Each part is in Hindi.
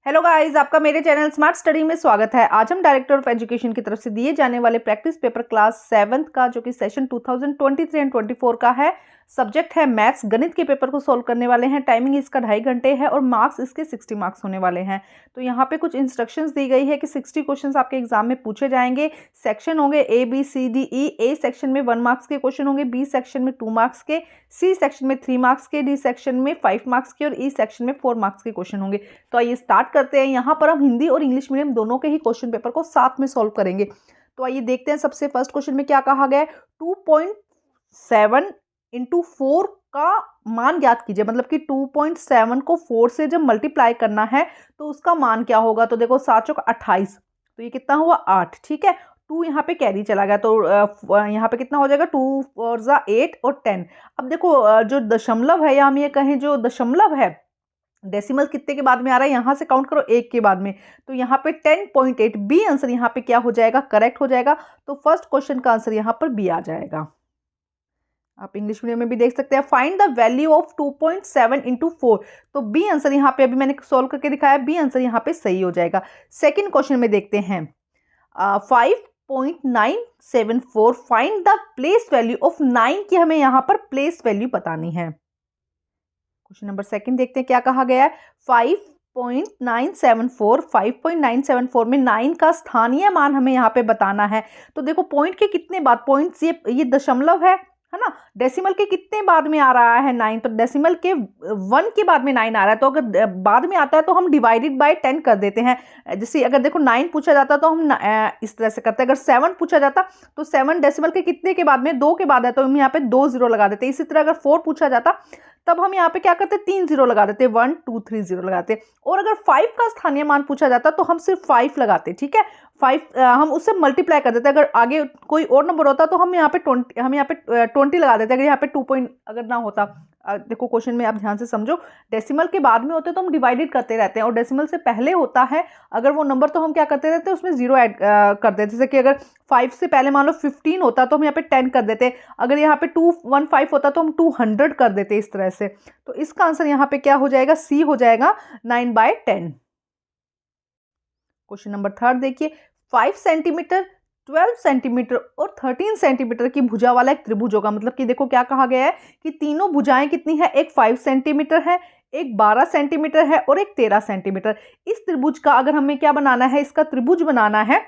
हेलो गाइस, आपका मेरे चैनल स्मार्ट स्टडी में स्वागत है। आज हम डायरेक्टर ऑफ एजुकेशन की तरफ से दिए जाने वाले प्रैक्टिस पेपर क्लास 7th का जो कि सेशन 2023 एंड 24 का है, सब्जेक्ट है मैथ्स, गणित के पेपर को सोल्व करने वाले हैं। टाइमिंग इसका 2.5 घंटे है और मार्क्स इसके 60 मार्क्स होने वाले हैं। तो यहाँ पे कुछ इंस्ट्रक्शंस दी गई है कि 60 क्वेश्चंस आपके एग्जाम में पूछे जाएंगे। सेक्शन होंगे ABCDE। ए सेक्शन में 1 मार्क्स के क्वेश्चन होंगे, बी सेक्शन में 2 मार्क्स के, सी सेक्शन में 3 मार्क्स के, डी सेक्शन में 5 मार्क्स के और ई सेक्शन में 4 मार्क्स के क्वेश्चन होंगे। तो आइए स्टार्ट करते हैं। यहाँ पर हम हिंदी और इंग्लिश मीडियम दोनों के ही क्वेश्चन पेपर को साथ में सॉल्व करेंगे। तो आइए देखते हैं। सबसे फर्स्ट क्वेश्चन में क्या कहा गया है, 2.7 इंटू 4 का मान ज्ञात कीजिए। मतलब कि 2.7 को 4 से जब मल्टीप्लाई करना है तो उसका मान क्या होगा। तो देखो 7 चौक 28, तो ये कितना हुआ 8। ठीक है, 2 यहाँ पे कैरी चला गया तो यहाँ पे कितना हो जाएगा 2 4 जा 8 और 10। अब देखो जो दशमलव है या हम ये कहें जो दशमलव है, डेसिमल कितने के बाद में आ रहा है, यहाँ से काउंट करो 1 के बाद में, तो यहाँ पे 10.8 बी आंसर यहाँ पे क्या हो जाएगा, करेक्ट हो जाएगा। तो फर्स्ट क्वेश्चन का आंसर यहाँ पर बी आ जाएगा। आप इंग्लिश मीडियम में भी देख सकते हैं। Find the value of 2.7 into 4, तो बी आंसर यहाँ पे अभी मैंने सोल्व करके दिखाया, बी आंसर यहाँ पे सही हो जाएगा। सेकेंड क्वेश्चन में देखते हैं 5.974, find the place value of 9 की हमें यहाँ पर प्लेस वैल्यू बतानी है। क्वेश्चन नंबर सेकंड देखते हैं क्या कहा गया है। 5.974 में 9 का स्थानीय मान हमें यहाँ पे बताना है। तो देखो पॉइंट के कितने बाद, पॉइंट्स ये दशमलव है ना, डेसिमल के कितने बाद में आ रहा है 9, तो डेसिमल के 1 के बाद में 9 आ रहा है। तो अगर बाद में आता है तो हम डिवाइडेड बाय 10 कर देते हैं। जैसे अगर देखो 9 पूछा जाता तो हम इस तरह से करते हैं। अगर 7 पूछा जाता तो 7 डेसिमल के कितने के बाद में, 2 के बाद है, तो हम यहाँ पे 2 0 लगा देते हैं। इसी तरह अगर 4 पूछा जाता तब हम यहाँ पे क्या करते, 3 0 लगा देते, 1 2 3 0 लगाते। और अगर 5 का स्थानीय मान पूछा जाता तो हम सिर्फ 5 लगाते। ठीक है, 5 हम उससे मल्टीप्लाई कर देते। अगर आगे कोई और नंबर होता तो हम यहाँ पे 20 लगा देते। अगर यहाँ पे 2 पॉइंट अगर ना होता, देखो क्वेश्चन में आप ध्यान से समझो, डेसिमल के बाद में होते तो हम डिवाइडेड करते रहते हैं और डेसिमल से पहले होता है अगर वो नंबर, तो हम क्या करते रहते हैं उसमें 0 ऐड कर देते। जैसे कि अगर 5 से पहले मान लो 15 होता तो हम यहाँ पे 10 कर देते। अगर यहाँ पे 215 होता तो हम 200 कर देते इस तरह से। तो इसका आंसर यहाँ पे क्या हो जाएगा, सी हो जाएगा, 9/10। क्वेश्चन नंबर थर्ड देखिए, 5 सेंटीमीटर, 12 सेंटीमीटर और 13 सेंटीमीटर की भुजा वाला एक त्रिभुज होगा। मतलब कि देखो क्या कहा गया है कि तीनों भुजाएं कितनी है, एक 5 सेंटीमीटर है, एक 12 सेंटीमीटर है और एक 13 सेंटीमीटर। इस त्रिभुज का अगर हमें क्या बनाना है, इसका त्रिभुज बनाना है,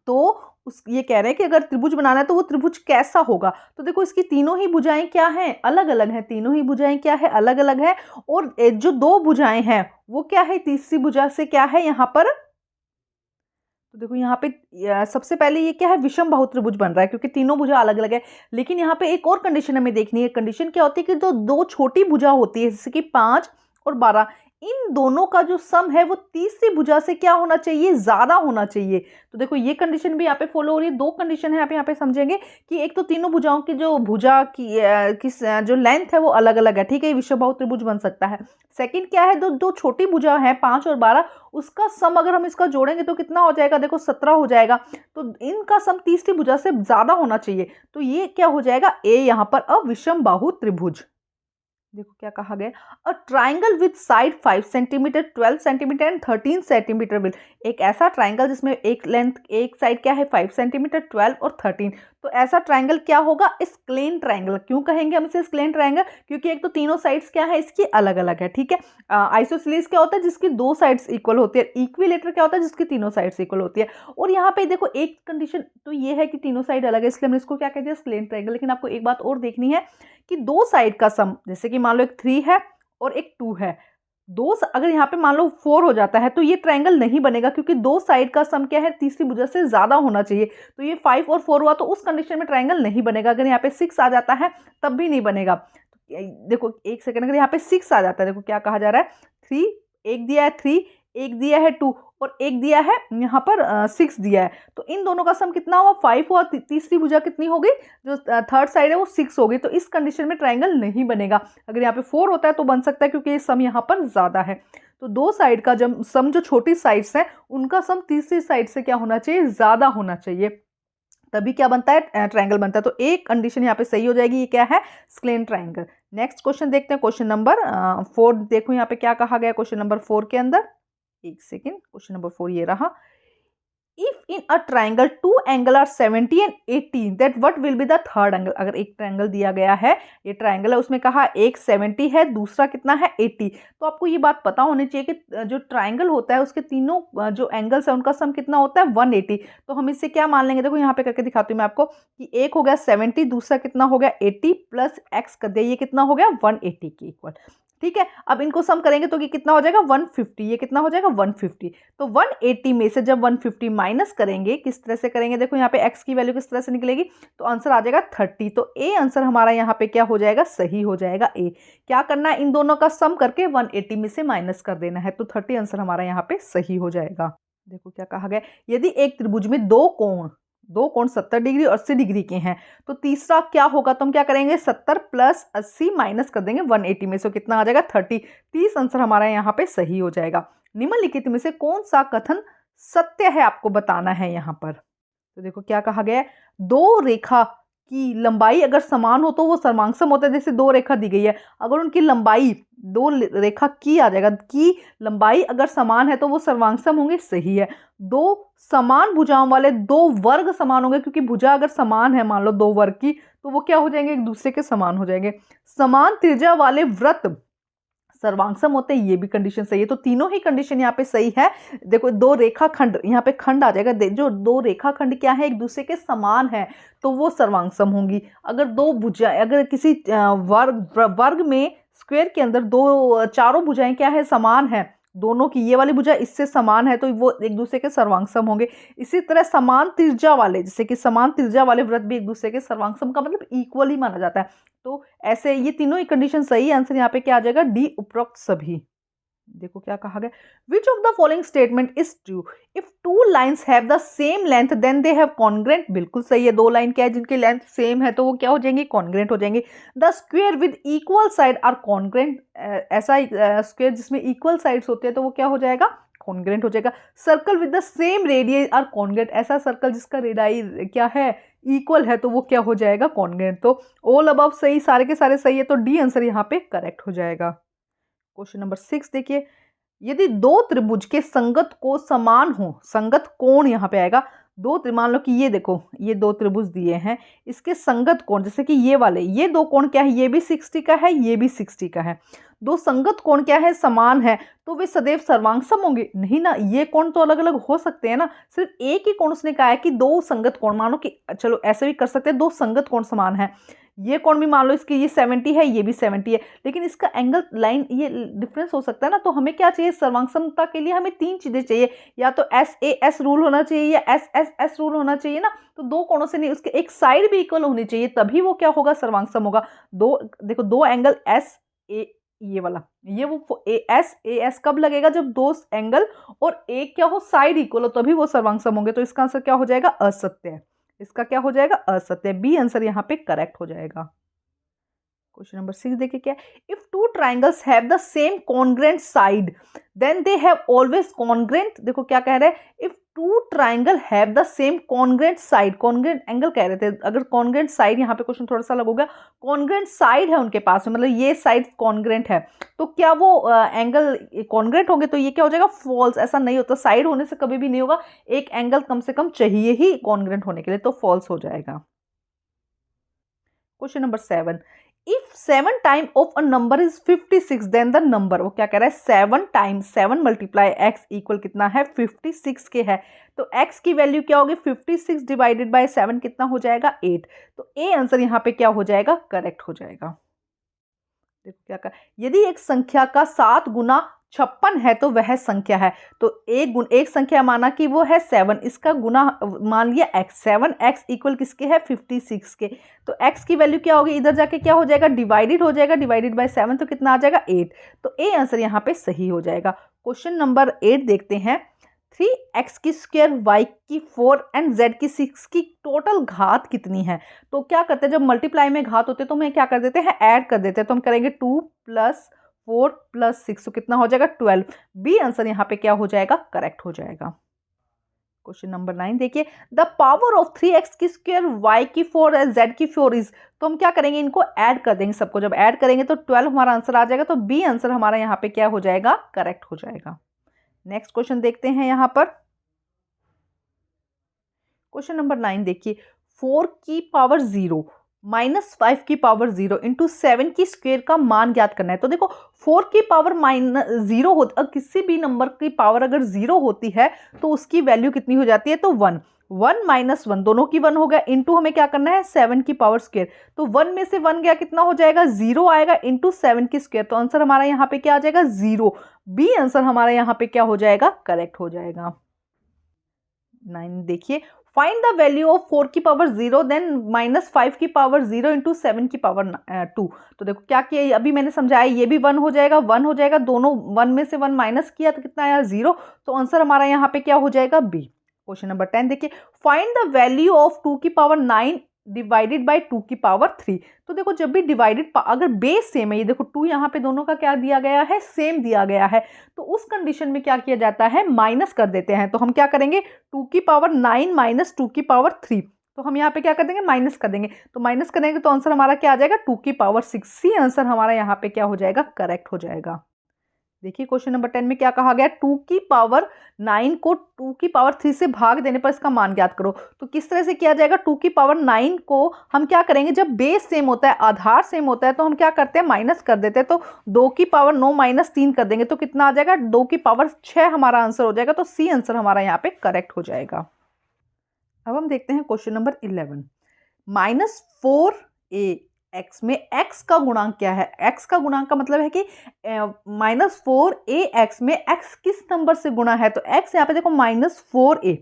तो ये कह रहे हैं कि अगर त्रिभुज बनाना है तो वो त्रिभुज कैसा होगा। तो देखो इसकी तीनों ही भुजाएं क्या हैं, अलग अलग हैं। तीनों ही भुजाएं क्या है, अलग अलग है। और जो 2 भुजाएं हैं वो क्या है, तीसरी भुजा से क्या है यहाँ पर, तो देखो यहाँ पे सबसे पहले ये क्या है, विषम बाहु त्रिभुज बन रहा है क्योंकि तीनों भुजा अलग अलग है। लेकिन यहाँ पे एक और कंडीशन हमें देखनी है। कंडीशन क्या होती है कि जो 2 छोटी भुजा होती है जैसे कि 5 और 12, इन दोनों का जो सम है वो तीसरी भुजा से क्या होना चाहिए, ज्यादा होना चाहिए। तो देखो ये कंडीशन भी यहाँ पे फॉलो हो रही है। 2 कंडीशन है आप यहाँ पे समझेंगे कि एक तो तीनों भुजाओं की जो भुजा की जो लेंथ है वो अलग अलग है। ठीक है, विषम बाहु त्रिभुज बन सकता है। सेकंड क्या है, दो छोटी भुजा है 5 और 12, उसका सम अगर हम इसका जोड़ेंगे तो कितना हो जाएगा, देखो 17 हो जाएगा। तो इनका सम तीसरी भुजा से ज्यादा होना चाहिए। तो ये क्या हो जाएगा, ए यहाँ पर अविषम बाहु त्रिभुज। देखो क्या कहा गया, a triangle with side 5 centimetre, 12 centimetre and 13 centimetre will. एक ऐसा ट्राइंगल जिसमें एक लेंथ, एक साइड क्या है 5 सेंटीमीटर, 12 और 13। तो ऐसा ट्राइंगल क्या होगा, स्क्लेन ट्राइंगल। क्यों कहेंगे हम इसे स्क्लेन ट्राइंगल, क्योंकि एक तो तीनों साइड्स क्या है इसकी अलग अलग है। ठीक है, आइसोसेलेस क्या होता है जिसकी 2 साइड्स इक्वल होती है, इक्विलेटर क्या होता है जिसकी तीनों साइड्स इक्वल होती है। और यहाँ पे देखो एक कंडीशन तो ये है कि तीनों साइड अलग है, इसलिए हमने इसको क्या कहते हैं, स्क्लेन ट्राइंगल। लेकिन आपको एक बात और देखनी है कि 2 साइड का सम, जैसे कि मान लो एक 3 है और एक 2 है, अगर यहाँ पे मान लो 4 हो जाता है तो ये ट्रायंगल नहीं बनेगा क्योंकि 2 साइड का सम क्या है, तीसरी भुजा से ज्यादा होना चाहिए। तो ये 5 और 4 हुआ तो उस कंडीशन में ट्रायंगल नहीं बनेगा। अगर यहाँ पे 6 आ जाता है तब भी नहीं बनेगा। देखो एक सेकंड, अगर यहाँ पे 6 आ जाता है, देखो क्या कहा जा रहा है, 3 एक दिया है, 3 एक दिया है, 2 और एक दिया है यहाँ पर 6 दिया है। तो इन दोनों का सम कितना हुआ, 5 हुआ। तीसरी भुजा कितनी होगी, जो थर्ड साइड है वो 6 होगी। तो इस कंडीशन में ट्रायंगल नहीं बनेगा। अगर यहाँ पे 4 होता है तो बन सकता है क्योंकि ये सम यहाँ पर ज्यादा है। तो 2 साइड का जब सम, जो छोटी साइड्स है उनका सम तीसरी साइड से क्या होना चाहिए, ज्यादा होना चाहिए, तभी क्या बनता है, ट्रायंगल बनता है। तो एक कंडीशन यहाँ पे सही हो जाएगी, ये क्या है, स्क्लेन ट्रायंगल। नेक्स्ट क्वेश्चन देखते हैं, क्वेश्चन नंबर 4। देखो यहाँ पे क्या कहा गया क्वेश्चन नंबर 4 के अंदर, एक सेकेंड, क्वेश्चन नंबर 4 ये रहा। If in a triangle two angle are 70 and 80 that what will be the third angle. अगर एक ट्राइंगल दिया गया है, ये ट्राइंगल है, उसमें कहा एक 70 है, दूसरा कितना है 80, तो आपको ये बात पता होनी चाहिए कि जो ट्राइंगल होता है उसके तीनों जो एंगल्स है उनका सम कितना होता है 180। तो हम इससे क्या मान लेंगे, देखो यहाँ पे करके दिखाती हूँ मैं आपको कि एक हो गया 70, दूसरा कितना हो गया 80 प्लस एक्स कर दिया, ये कितना हो गया 180 के इक्वल। ठीक है, अब इनको सम करेंगे तो ये कितना हो जाएगा 150, ये कितना हो जाएगा 150। तो 180 में से जब 150 माइनस करेंगे, किस तरह से करेंगे, देखो यहाँ पे x की वैल्यू किस तरह से निकलेगी, तो आंसर आ जाएगा 30। तो ए आंसर हमारा यहाँ पे क्या हो जाएगा, सही हो जाएगा ए। क्या करना है, इन दोनों का सम करके 180 में से माइनस कर देना है, तो 30 आंसर हमारा यहाँ पे सही हो जाएगा। देखो क्या कहा गया, यदि एक त्रिभुज में दो कोण 70 डिग्री और 80 डिग्री के हैं, तो तीसरा क्या होगा, तो हम क्या करेंगे 70 प्लस 80 माइनस कर देंगे 180 में से, तो कितना आ जाएगा 30। 30 आंसर हमारा यहाँ पे सही हो जाएगा। निम्नलिखित में से कौन सा कथन सत्य है, आपको बताना है यहाँ पर। तो देखो क्या कहा गया है, दो रेखा की लंबाई अगर समान हो तो वो सर्वांगसम होता है। जैसे दो रेखा दी गई है, अगर उनकी लंबाई, दो रेखा की आ जाएगा, की लंबाई अगर समान है तो वो सर्वांगसम होंगे, सही है। दो समान भुजाओं वाले दो वर्ग समान होंगे, क्योंकि भुजा अगर समान है मान लो दो वर्ग की, तो वो क्या हो जाएंगे, एक दूसरे के समान हो जाएंगे। समान त्रिज्या वाले वृत्त सर्वांगसम होते हैं, ये भी कंडीशन सही है। तो तीनों ही कंडीशन यहाँ पे सही है। देखो दो रेखाखंड, यहाँ पे खंड आ जाएगा, जो दो रेखाखंड क्या है, एक दूसरे के समान है, तो वो सर्वांगसम होंगी। अगर दो भुजाएं, अगर किसी वर्ग में, स्क्वायर के अंदर दो चारों भुजाएं क्या है, समान है, दोनों की ये वाली भुजा इससे समान है, तो वो एक दूसरे के सर्वांगसम होंगे। इसी तरह समान त्रिज्या वाले, जैसे कि समान त्रिज्या वाले वृत्त भी एक दूसरे के सर्वांगसम का मतलब इक्वल ही माना जाता है। तो ऐसे ये तीनों ही कंडीशन सही है। आंसर यहाँ पे क्या आ जाएगा, डी उपरोक्त सभी। देखो क्या कहा गया, which of the following statement is true, if two lines have the same length then they have congruent. बिल्कुल सही है, दो लाइन क्या है जिनकी लेंथ सेम है तो वो क्या हो जाएंगे, कॉन्ग्रेंट हो जाएंगे। The square with equal side are congruent, ऐसा स्क्वायर जिसमें इक्वल साइड्स होते हैं तो वो क्या हो जाएगा, कॉन्ग्रेंट हो जाएगा। Circle with the same radius are congruent, ऐसा सर्कल जिसका रेडियाई क्या है, इक्वल है, तो वो क्या हो जाएगा, कॉन्ग्रेंट। तो ऑल अबव सही, सारे के सारे सही है, तो डी आंसर यहाँ पे करेक्ट हो जाएगा। क्वेश्चन नंबर 6 देखिए, यदि दो त्रिभुज के संगत को समान हो, संगत कोण यहाँ पे आएगा, मान लो कि ये देखो, ये दो त्रिभुज दिए हैं, इसके संगत कोण, जैसे कि ये वाले, ये दो कोण क्या है, ये भी 60 का है, ये भी 60 का है। दो संगत कोण क्या है, समान है, तो वे सदैव सर्वांगसम होंगे, नहीं ना, ये कोण तो अलग अलग हो सकते हैं ना। सिर्फ एक ही कोण उसने कहा है कि दो संगत कोण, मानो कि चलो ऐसे भी कर सकते हैं, दो संगत कोण समान है, ये कोण भी मान लो इसकी ये 70 है, ये भी 70 है, लेकिन इसका एंगल लाइन ये डिफरेंस हो सकता है ना। तो हमें क्या चाहिए, सर्वांगसमता के लिए हमें तीन चीजें चाहिए, या तो SAS रूल होना चाहिए या SSS रूल होना चाहिए ना। तो दो कोणों से नहीं, उसके एक साइड भी इक्वल होनी चाहिए, तभी वो क्या होगा, सर्वांगसम होगा। दो देखो, दो एंगल SA, ये वाला, ये वो AS कब लगेगा, जब दो एंगल और एक क्या हो, साइड इक्वल हो, तभी वो सर्वांगसम होंगे। तो इसका आंसर क्या हो जाएगा, असत्य है। इसका क्या हो जाएगा, असत्य। बी आंसर यहाँ पे करेक्ट हो जाएगा। क्वेश्चन नंबर 6 देखिए क्या, if two triangles have the same congruent side then they have always congruent. देखो क्या कह रहे हैं, if two triangle have the same congruent side, congruent angle कह रहे थे, अगर कॉन्ग्रेंट साइड, यहाँ पे क्वेश्चन थोड़ा सा अलग होगा, कॉन्ग्रेंट साइड है उनके पास में, मतलब ये साइड कॉन्ग्रेंट है, तो क्या वो एंगल कॉन्ग्रेंट होंगे, तो ये क्या हो जाएगा, फॉल्स। ऐसा नहीं होता, साइड होने से कभी भी नहीं होगा, एक एंगल कम से कम चाहिए ही कॉन्ग्रेंट होने के लिए, तो फॉल्स हो जाएगा। Question number 7, if 7 time of a number is 56 then the number, वो क्या कह रहा है, 7 टाइम्स 7 मल्टीप्लाई x इक्वल कितना है, 56 के है, तो x की वैल्यू क्या होगी, 56 डिवाइडेड बाय 7 कितना हो जाएगा, 8। तो ए आंसर यहाँ पे क्या हो जाएगा, करेक्ट हो जाएगा। देखो क्या कहा, यदि एक संख्या का 7 गुना 56 है तो वह संख्या है, तो एक संख्या माना कि वो है 7, इसका गुना मान लिया x, 7x इक्वल किसके है, 56 के। तो x की वैल्यू क्या होगी, इधर जाके क्या हो जाएगा, डिवाइडेड हो जाएगा, डिवाइडेड बाय 7, तो कितना आ जाएगा, 8। तो ए आंसर यहाँ पे सही हो जाएगा। क्वेश्चन नंबर 8 देखते हैं, 3x की स्क्वायर, y की 4 एंड z की 6 की टोटल घात कितनी है। तो क्या करते हैं, जब मल्टीप्लाई में घात होते हैं तो हमें क्या कर देते हैं, ऐड कर देते हैं, तो हम करेंगे 2 + 4 + 6, तो कितना हो जाएगा, 12। बी आंसर यहाँ पे क्या हो जाएगा, करेक्ट हो जाएगा। क्वेश्चन नंबर 9 देखिए, द पावर ऑफ 3x की स्क्वायर, y की 4 और z की 4 इज, तो हम क्या करेंगे, इनको ऐड कर देंगे सबको, जब ऐड करेंगे तो 12 हमारा आंसर आ जाएगा, तो बी आंसर हमारा यहाँ पे क्या हो जाएगा, करेक्ट हो जाएगा। नेक्स्ट क्वेश्चन देखते हैं यहाँ पर। क्वेश्चन नंबर 9 देखिए, 4 की पावर 0 माइनस 5 की पावर 0 इंटू 7 की स्क्वायर का मान ज्ञात करना है। तो देखो 4 की पावर -0 होती, किसी भी नंबर की पावर अगर 0 होती है तो उसकी वैल्यू कितनी हो जाती है, तो 1। 1 माइनस 1 दोनों की 1 हो गया, इंटू हमें क्या करना है 7 की पावर स्क्वायर। तो 1 में से 1 गया, कितना हो जाएगा 0 आएगा, इंटू 7 की स्क्वायर। तो आंसर हमारा यहाँ पे क्या आ जाएगा 0। बी आंसर हमारा यहाँ पे क्या हो जाएगा, करेक्ट हो जाएगा। 9 देखिए, फाइंड द वैल्यू ऑफ 4 की पावर 0 देन माइनस 5 की पावर 0 इंटू 7 की पावर 2। तो देखो क्या किया, अभी मैंने समझाया, ये भी 1 हो जाएगा, 1 हो जाएगा, दोनों 1 में से 1 माइनस किया तो कितना आया 0। तो आंसर हमारा यहाँ पे क्या हो जाएगा, बी। क्वेश्चन नंबर 10 देखिए, फाइंड द वैल्यू ऑफ 2 की पावर 9 डिवाइडेड बाई 2 की पावर 3। तो देखो जब भी डिवाइडेड, अगर बेस सेम है, ये देखो 2 यहाँ पे दोनों का क्या दिया गया है, सेम दिया गया है, तो उस कंडीशन में क्या किया जाता है, माइनस कर देते हैं। तो हम क्या करेंगे, 2 की पावर 9 माइनस 2 की पावर 3, तो हम यहाँ पे क्या कर देंगे, माइनस कर देंगे। तो माइनस करेंगे तो आंसर हमारा क्या आ जाएगा, 2 की पावर 6। सी आंसर हमारा यहाँ पे क्या हो जाएगा, करेक्ट हो जाएगा। देखिए क्वेश्चन नंबर 10 में क्या कहा गया, 2 की पावर 9 को 2 की पावर 3 से भाग देने पर इसका मान ज्ञात करो। तो किस तरह से किया जाएगा, 2 की पावर 9 को हम क्या करेंगे, जब बेस सेम होता है, आधार सेम होता है, तो हम क्या करते हैं, माइनस कर देते हैं। तो 2 की पावर 9 माइनस 3 कर देंगे तो कितना आ जाएगा, 2 की पावर 6 हमारा आंसर हो जाएगा। तो सी आंसर हमारा यहाँ पे करेक्ट हो जाएगा। अब हम देखते हैं क्वेश्चन नंबर 11। -4a एक्स में एक्स का गुणांक क्या है। एक्स का गुणांक का मतलब है कि -4a एक्स में एक्स किस नंबर से गुणा है। तो एक्स यहाँ पे देखो -4a,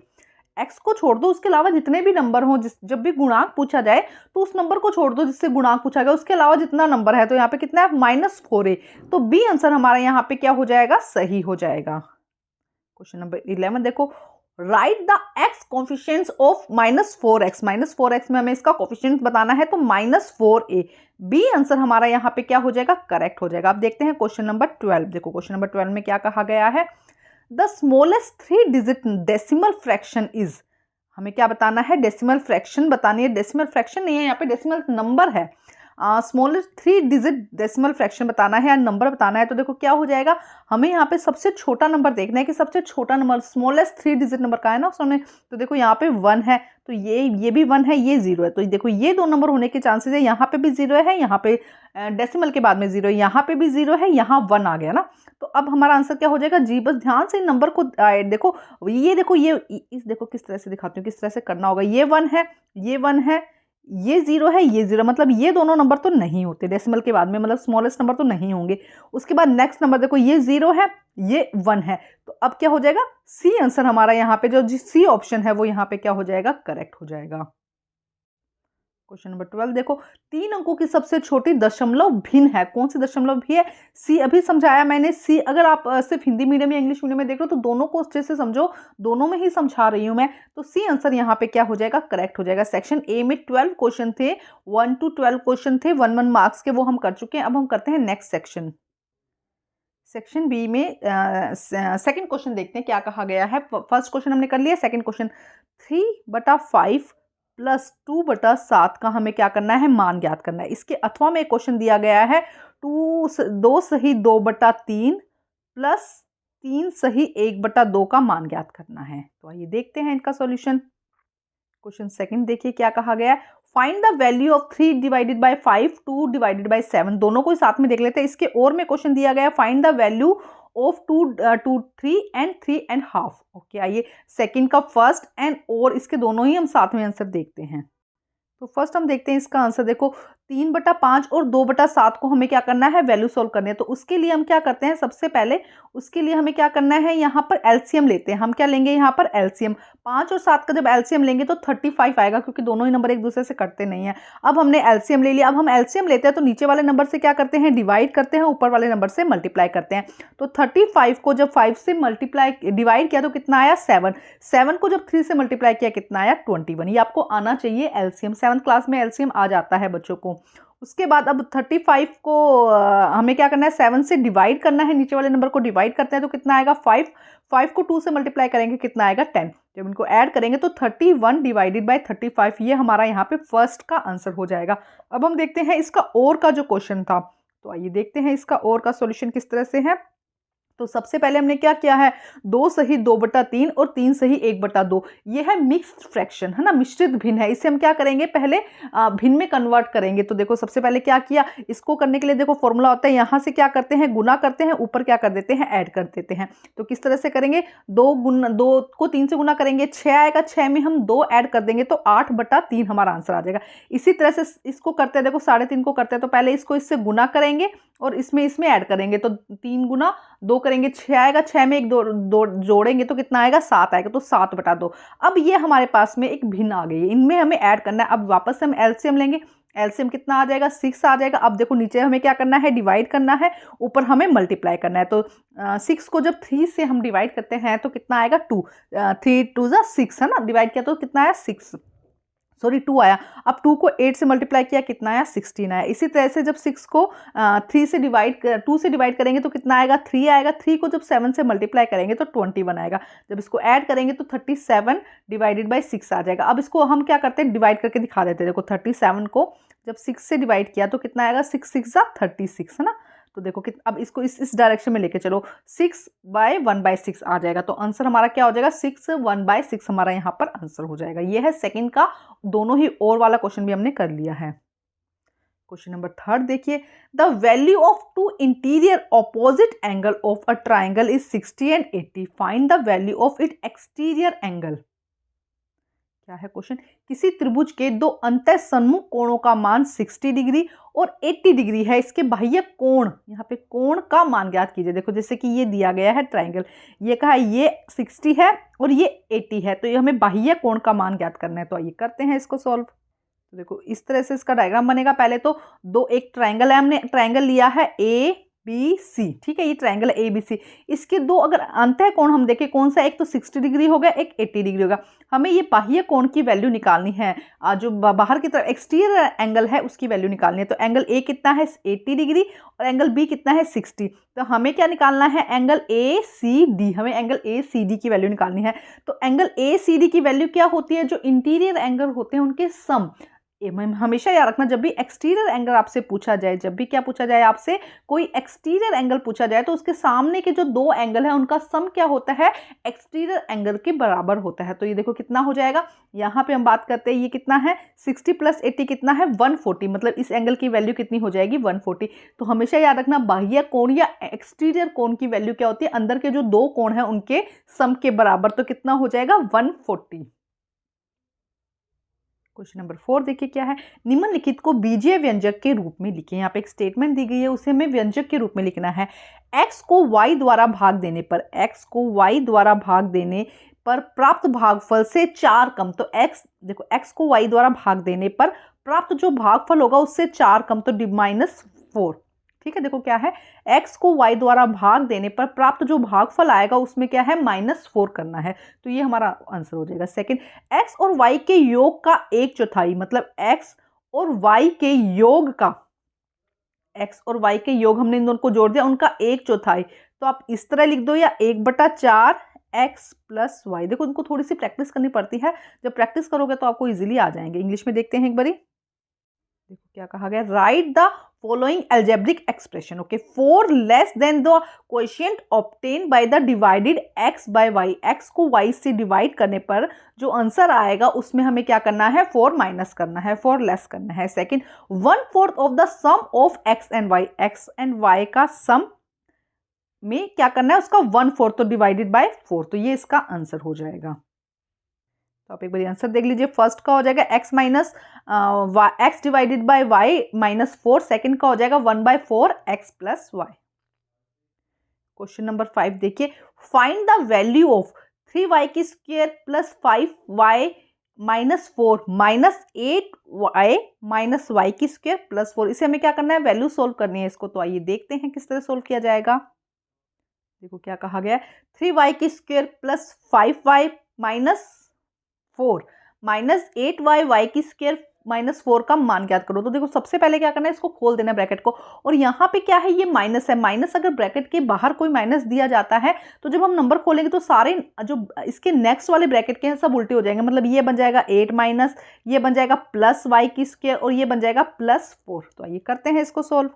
एक्स को छोड़ दो, उसके अलावा जितने भी नंबर हो, जब भी गुणांक पूछा जाए तो उस नंबर को छोड़ दो जिससे गुणांक पूछा गया, उसके अलावा जितना नंबर है। तो यहाँ पे कितना है, -4a। तो बी आंसर हमारा यहाँ पे क्या हो जाएगा, सही हो जाएगा। क्वेश्चन नंबर 11 देखो, right the x coefficients of -4x। -4x में हमें इसका कोफिशिएंट बताना है, तो -4a। बी आंसर हमारा यहाँ पे क्या हो जाएगा, करेक्ट हो जाएगा। अब देखते हैं क्वेश्चन नंबर 12। देखो क्वेश्चन नंबर 12 में क्या कहा गया है, the smallest 3 digit decimal fraction is. हमें क्या बताना है, डेसिमल फ्रैक्शन बतानी है। डेसिमल फ्रैक्शन नहीं है, यहाँ पे डेसिमल नंबर है। स्मॉलेस्ट 3 डिजिट डेसिमल फ्रैक्शन बताना है या नंबर बताना है। तो देखो क्या हो जाएगा, हमें यहाँ पे सबसे छोटा नंबर देखना है कि सबसे छोटा नंबर स्मॉलेस्ट 3 डिजिट नंबर का है ना उसमें। तो देखो यहाँ पे 1 है, तो ये भी 1 है, ये 0 है। तो देखो ये 2 नंबर होने के चांसेस है, यहाँ पे भी 0 है, यहाँ पे डेसिमल के बाद में 0 है, यहाँ पे भी 0 है, यहाँ 1 आ गया ना। तो अब हमारा आंसर क्या हो जाएगा, जी। बस ध्यान से नंबर को देखो, ये इस देखो किस तरह से दिखाती हूँ, किस तरह से करना होगा। ये 1 है, ये 1 है, ये 0 है, ये 0, मतलब ये दोनों नंबर तो नहीं होते डेसिमल के बाद में, मतलब स्मॉलेस्ट नंबर तो नहीं होंगे। उसके बाद नेक्स्ट नंबर देखो, ये 0 है, ये 1 है। तो अब क्या हो जाएगा, सी आंसर हमारा यहाँ पे जो सी ऑप्शन है वो यहाँ पे क्या हो जाएगा, करेक्ट हो जाएगा। क्वेश्चन नंबर 12 देखो, 3 अंकों की सबसे छोटी दशमलव भिन्न है। कौन सी दशमलव भी है, सी। अभी समझाया मैंने सी। अगर आप सिर्फ हिंदी मीडियम या इंग्लिश मीडियम में देख रहे हो तो दोनों को अच्छे से समझो, दोनों में ही समझा रही हूं मैं। तो सी आंसर यहाँ पे क्या हो जाएगा, करेक्ट हो जाएगा। सेक्शन ए में 12 क्वेश्चन थे, 1 to 12 क्वेश्चन थे 1 मार्क्स के, वो हम कर चुके हैं। अब हम करते हैं नेक्स्ट सेक्शन। सेक्शन बी में सेकंड क्वेश्चन देखते हैं क्या कहा गया है। फर्स्ट क्वेश्चन हमने कर लिया, सेकंड क्वेश्चन 3/5 प्लस 2/7 का हमें क्या करना है, मान ज्ञात करना है। इसके अथवा में एक क्वेश्चन दिया गया है 2 सही 2/3 प्लस 3 सही 1/2 का मान ज्ञात करना है। तो आइए देखते हैं इनका सॉल्यूशन। क्वेश्चन सेकंड देखिए क्या कहा गया है, find the value of 3 divided by 5 2 divided by 7। दोनों को साथ में देख लेते हैं। इसके और में क्वेश्चन दिया गया है, find the value of 3 and 3.5। Okay, आइए सेकंड का फर्स्ट एंड और इसके दोनों ही हम साथ में आंसर देखते हैं। तो फर्स्ट हम देखते हैं इसका आंसर। देखो 3/5 और 2/7 को हमें क्या करना है, वैल्यू सोल्व करनी है। तो उसके लिए हम क्या करते हैं, सबसे पहले उसके लिए हमें क्या करना है, यहाँ पर एलसीएम लेते हैं। हम क्या लेंगे यहाँ पर, एलसीएम। 5 और 7 का जब एलसीएम लेंगे तो 35 आएगा, क्योंकि दोनों ही नंबर एक दूसरे से कटते नहीं है। अब हमने एलसीएम ले लिया। अब हम एलसीएम लेते हैं तो नीचे वाले नंबर से क्या करते हैं, डिवाइड करते हैं, ऊपर वाले नंबर से मल्टीप्लाई करते हैं। तो 35 को जब 5 से मल्टीप्लाई डिवाइड किया तो कितना आया, 7। 7 को जब 3 से मल्टीप्लाई किया कितना आया, 21। ये आपको आना चाहिए एलसीएम। 7th क्लास में एलसीएम आ जाता है बच्चों को। उसके बाद अब 35 को हमें क्या करना है, 7 से डिवाइड करना है। नीचे वाले नंबर को डिवाइड करते हैं तो कितना आएगा, 5। 5 को 2 से मल्टीप्लाई करेंगे कितना आएगा, 10। जब इनको ऐड करेंगे तो 31 डिवाइडेड बाय 35, ये हमारा यहाँ पे फर्स्ट का आंसर हो जाएगा। अब हम देखते हैं इसका और का जो क्वेश्चन था। तो आइए देखते हैं इसका और का सॉल्यूशन किस तरह से है। तो सबसे पहले हमने क्या किया है, 2 सही 2/3 और 3 सही 1/2। ये है मिक्स्ड फ्रैक्शन, है ना, मिश्रित भिन्न है। इसे हम क्या करेंगे, पहले भिन्न में कन्वर्ट करेंगे। तो देखो सबसे पहले क्या किया, इसको करने के लिए देखो फॉर्मूला होता है, यहाँ से क्या करते हैं, गुना करते हैं, ऊपर क्या कर देते हैं, ऐड कर देते हैं। तो किस तरह से करेंगे, 2 को 3 से गुना करेंगे, 6 आएगा, 6 में हम 2 ऐड कर देंगे तो 8/3 हमारा आंसर आ जाएगा। इसी तरह से इसको करते हैं, देखो 3.5 को करते हैं, तो पहले इसको इससे गुना करेंगे और इसमें ऐड करेंगे। तो 3 गुना 2 करेंगे, 6 आएगा, 6 में 1 2 जोड़ेंगे तो कितना आएगा, 7 आएगा, तो 7/2। अब ये हमारे पास में एक भिन्न आ गई है, इनमें हमें ऐड करना है। अब वापस से हम एलसीएम लेंगे, एलसीएम कितना आ जाएगा, 6 आ जाएगा। अब देखो नीचे हमें क्या करना है, डिवाइड करना है, ऊपर हमें मल्टीप्लाई करना है। तो 6 को जब 3 से हम डिवाइड करते हैं तो कितना आएगा, 2, 3 2 6, है ना, डिवाइड किया तो कितना आया, 6, सॉरी 2 आया। अब 2 को 8 से मल्टीप्लाई किया, कितना आया, 16 आया। इसी तरह से जब 6 को 2 से डिवाइड करेंगे तो कितना आएगा, 3 आएगा। 3 को जब 7 से मल्टीप्लाई करेंगे तो 21 आएगा। जब इसको ऐड करेंगे तो 37 डिवाइडेड बाई 6 आ जाएगा। अब इसको हम क्या करते हैं, डिवाइड करके दिखा देते हैं। देखो 37 को जब 6 से डिवाइड किया तो कितना आएगा, 6 6 36, है ना। तो देखो कि अब इसको इस डायरेक्शन में लेके चलो, 6/1/6 आ जाएगा। तो आंसर हमारा क्या हो जाएगा, 6 1/6 हमारा यहाँ पर आंसर हो जाएगा। ये है सेकंड का, दोनों ही और वाला क्वेश्चन भी हमने कर लिया है। क्वेश्चन नंबर 3 देखिए, the value of 2 interior opposite angle of a triangle is 60 and 80, find the value of it exterior angle. क्या है क्वेश्चन, किसी त्रिभुज के 2 अंतः सन्मुख कोणों का मान 60 डिग्री और 80 डिग्री है, इसके बाह्य कोण, यहाँ पे कोण का मान ज्ञात कीजिए। देखो जैसे कि ये दिया गया है ट्राइंगल, ये कहा ये 60 है और ये 80 है, तो ये हमें बाह्य कोण का मान ज्ञात करना है। तो आइए करते हैं इसको सॉल्व। तो देखो इस तरह से इसका डायग्राम बनेगा। पहले तो एक ट्राइंगल है, हमने ट्राइंगल लिया है ABC, ठीक है, ये ट्राइंगल है ABC। इसके 2 अगर अंतः कोण हम देखें, कौन सा, एक तो 60 डिग्री हो गया, एक 80 डिग्री होगा। हमें ये बाह्य कोण की वैल्यू निकालनी है, जो बाहर की तरफ एक्सटीरियर एंगल है उसकी वैल्यू निकालनी है। तो एंगल A कितना है, 80 डिग्री, और एंगल B कितना है, 60। तो हमें क्या निकालना है, एंगल ACD, हमें एंगल ACD की वैल्यू निकालनी है। तो एंगल ACD की वैल्यू क्या होती है, जो इंटीरियर एंगल होते हैं उनके सम। हमेशा याद रखना, जब भी एक्सटीरियर एंगल आपसे पूछा जाए, जब भी क्या पूछा जाए आपसे, कोई एक्सटीरियर एंगल पूछा जाए, तो उसके सामने के जो 2 एंगल है उनका सम क्या होता है, एक्सटीरियर एंगल के बराबर होता है। तो ये देखो कितना हो जाएगा, यहाँ पे हम बात करते हैं, ये कितना है, 60 + 80 कितना है, 140, मतलब इस एंगल की वैल्यू कितनी हो जाएगी, 140। तो हमेशा याद रखना, बाह्य कोण या एक्सटीरियर कोण की वैल्यू क्या होती है, अंदर के जो 2 कोण है उनके सम के बराबर। तो कितना हो जाएगा, 140। क्वेश्चन नंबर 4 देखिए क्या है, निम्नलिखित को बीजीय व्यंजक के रूप में लिखिए। यहाँ पे एक स्टेटमेंट दी गई है, उसे हमें व्यंजक के रूप में लिखना है। x को y द्वारा भाग देने पर, x को y द्वारा भाग देने पर प्राप्त भागफल से 4 कम। तो x, देखो x को y द्वारा भाग देने पर प्राप्त जो भागफल होगा उससे 4 कम, तो -4, ठीक है। देखो क्या है, x को y द्वारा भाग देने पर प्राप्त जो भागफल आएगा उसमें क्या है, -4 करना है। तो ये हमारा आंसर हो जाएगा सेकंड। x और y के योग का 1/4, मतलब x और y के योग का, x और y के योग हमने इन दोनों को जोड़ दिया, उनका 1/4। तो आप इस तरह लिख दो, या 1/4 x + y। देखो उनको थोड़ी सी प्रैक्टिस करनी पड़ती है, जब प्रैक्टिस करोगे तो आपको इजीली आ जाएंगे। इंग्लिश में देखते हैं एक बारी, देखो क्या कहा गया, write the following algebraic expression, okay, 4 less than the quotient obtain by the divided x by y। x को y से डिवाइड करने पर जो आंसर आएगा उसमें हमें क्या करना है, 4 माइनस करना है, 4 लेस करना है। Second, 1/4 of the sum of x and y, x and y का सम में क्या करना है, उसका 1/4, तो डिवाइडेड बाय 4। तो ये इसका आंसर हो जाएगा। तो आप एक बार आंसर देख लीजिए। फर्स्ट का हो जाएगा x divided by y -4, second का हो जाएगा 1/4 x + y। क्वेश्चन नंबर 5 देखिए, find the value of 3y² + 5y - 4 -8y - y² + 4। इसे हमें क्या करना है, वैल्यू सोल्व करनी है इसको। तो आइए देखते हैं किस तरह सोल्व किया जाएगा। देखो क्या कहा गया है, 3y² + 5y - 4 -8y y² -4 का मान ज्ञात करो। तो देखो सबसे पहले क्या करना है, इसको खोल देना ब्रैकेट को, और यहाँ पे क्या है, ये माइनस है। माइनस अगर ब्रैकेट के बाहर कोई माइनस दिया जाता है तो जब हम नंबर खोलेंगे तो सारे जो इसके नेक्स्ट वाले ब्रैकेट के हैं सब उल्टे हो जाएंगे। मतलब ये बन जाएगा 8 माइनस, ये बन जाएगा +y² और ये बन जाएगा +4। तो आइए करते हैं इसको सोल्व।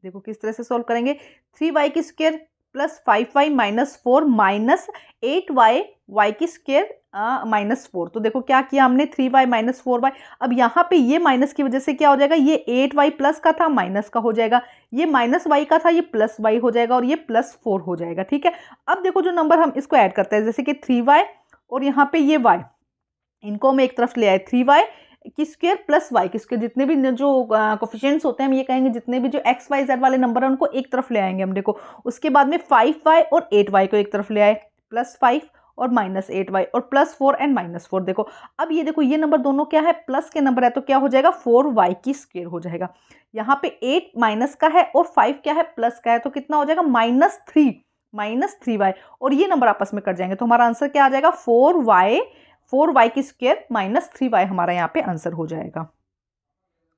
देखो किस तरह से सोल्व करेंगे, 3y² plus 5y minus 4 minus 8y y की स्क्वायर माइनस 4। तो देखो क्या किया हमने, 3y माइनस 4y। अब यहाँ पे ये माइनस की वजह से क्या हो जाएगा, ये 8y प्लस का था माइनस का हो जाएगा, ये माइनस y का था ये प्लस y हो जाएगा और ये प्लस 4 हो जाएगा। ठीक है, अब देखो जो नंबर हम इसको ऐड करते हैं, जैसे कि 3y और यहाँ पे ये y, इनको हम एक तरफ ले आए, 3y की स्क्वायर प्लस y की स्क्वायर, जितने भी जो कोफिशिएंट्स होते हैं हम ये कहेंगे जितने भी जो x y z वाले नंबर हैं उनको एक तरफ ले आएंगे हम। देखो उसके बाद में 5y और 8y को एक तरफ ले आए, प्लस 5 और माइनस 8y और प्लस 4 एंड माइनस 4। देखो अब ये देखो ये नंबर दोनों क्या है, प्लस के नंबर है, तो क्या हो जाएगा 4y की स्क्वायर हो जाएगा। यहाँ पे 8 माइनस का है और 5 क्या है प्लस का है, तो कितना हो जाएगा माइनस 3y और ये नंबर आपस में कट जाएंगे, तो हमारा आंसर क्या आ जाएगा 4y की स्क्वायर माइनस 3y हमारा यहाँ पे आंसर हो जाएगा।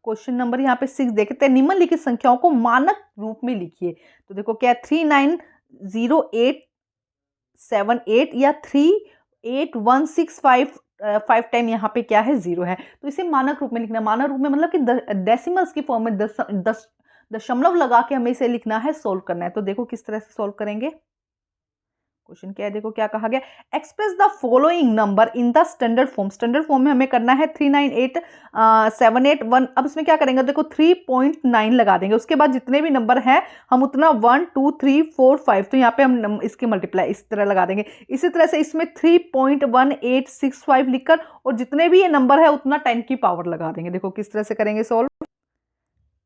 क्वेश्चन नंबर यहाँ पे 6 देखते हैं, निम्नलिखित संख्याओं को मानक रूप में लिखिए। तो देखो क्या 39087 या 38165 5 टाइम यहाँ पे क्या है 0 है, तो इसे मानक रूप में लिखना। मानक रूप में मतलब कि डेसिमल्स की फॉर्म में दशमलव लगा के हमें इसे लिखना है, सोल्व करना है। तो देखो किस तरह से सोल्व करेंगे। क्वेश्चन क्या है, देखो क्या कहा गया, express the following number in the standard form. Standard form में हमें करना है 398781। अब इसमें क्या करेंगे, देखो 3.9 लगा देंगे, उसके बाद जितने भी नंबर हैं हम उतना 1 2 3 4 5, तो यहाँ पे हम इसके मल्टीप्लाई इस तरह लगा देंगे। इसी तरह से इसमें 3.1865 लिखकर और जितने भी ये नंबर है उतना 10 की पावर लगा देंगे। देखो किस तरह से करेंगे सोल्व।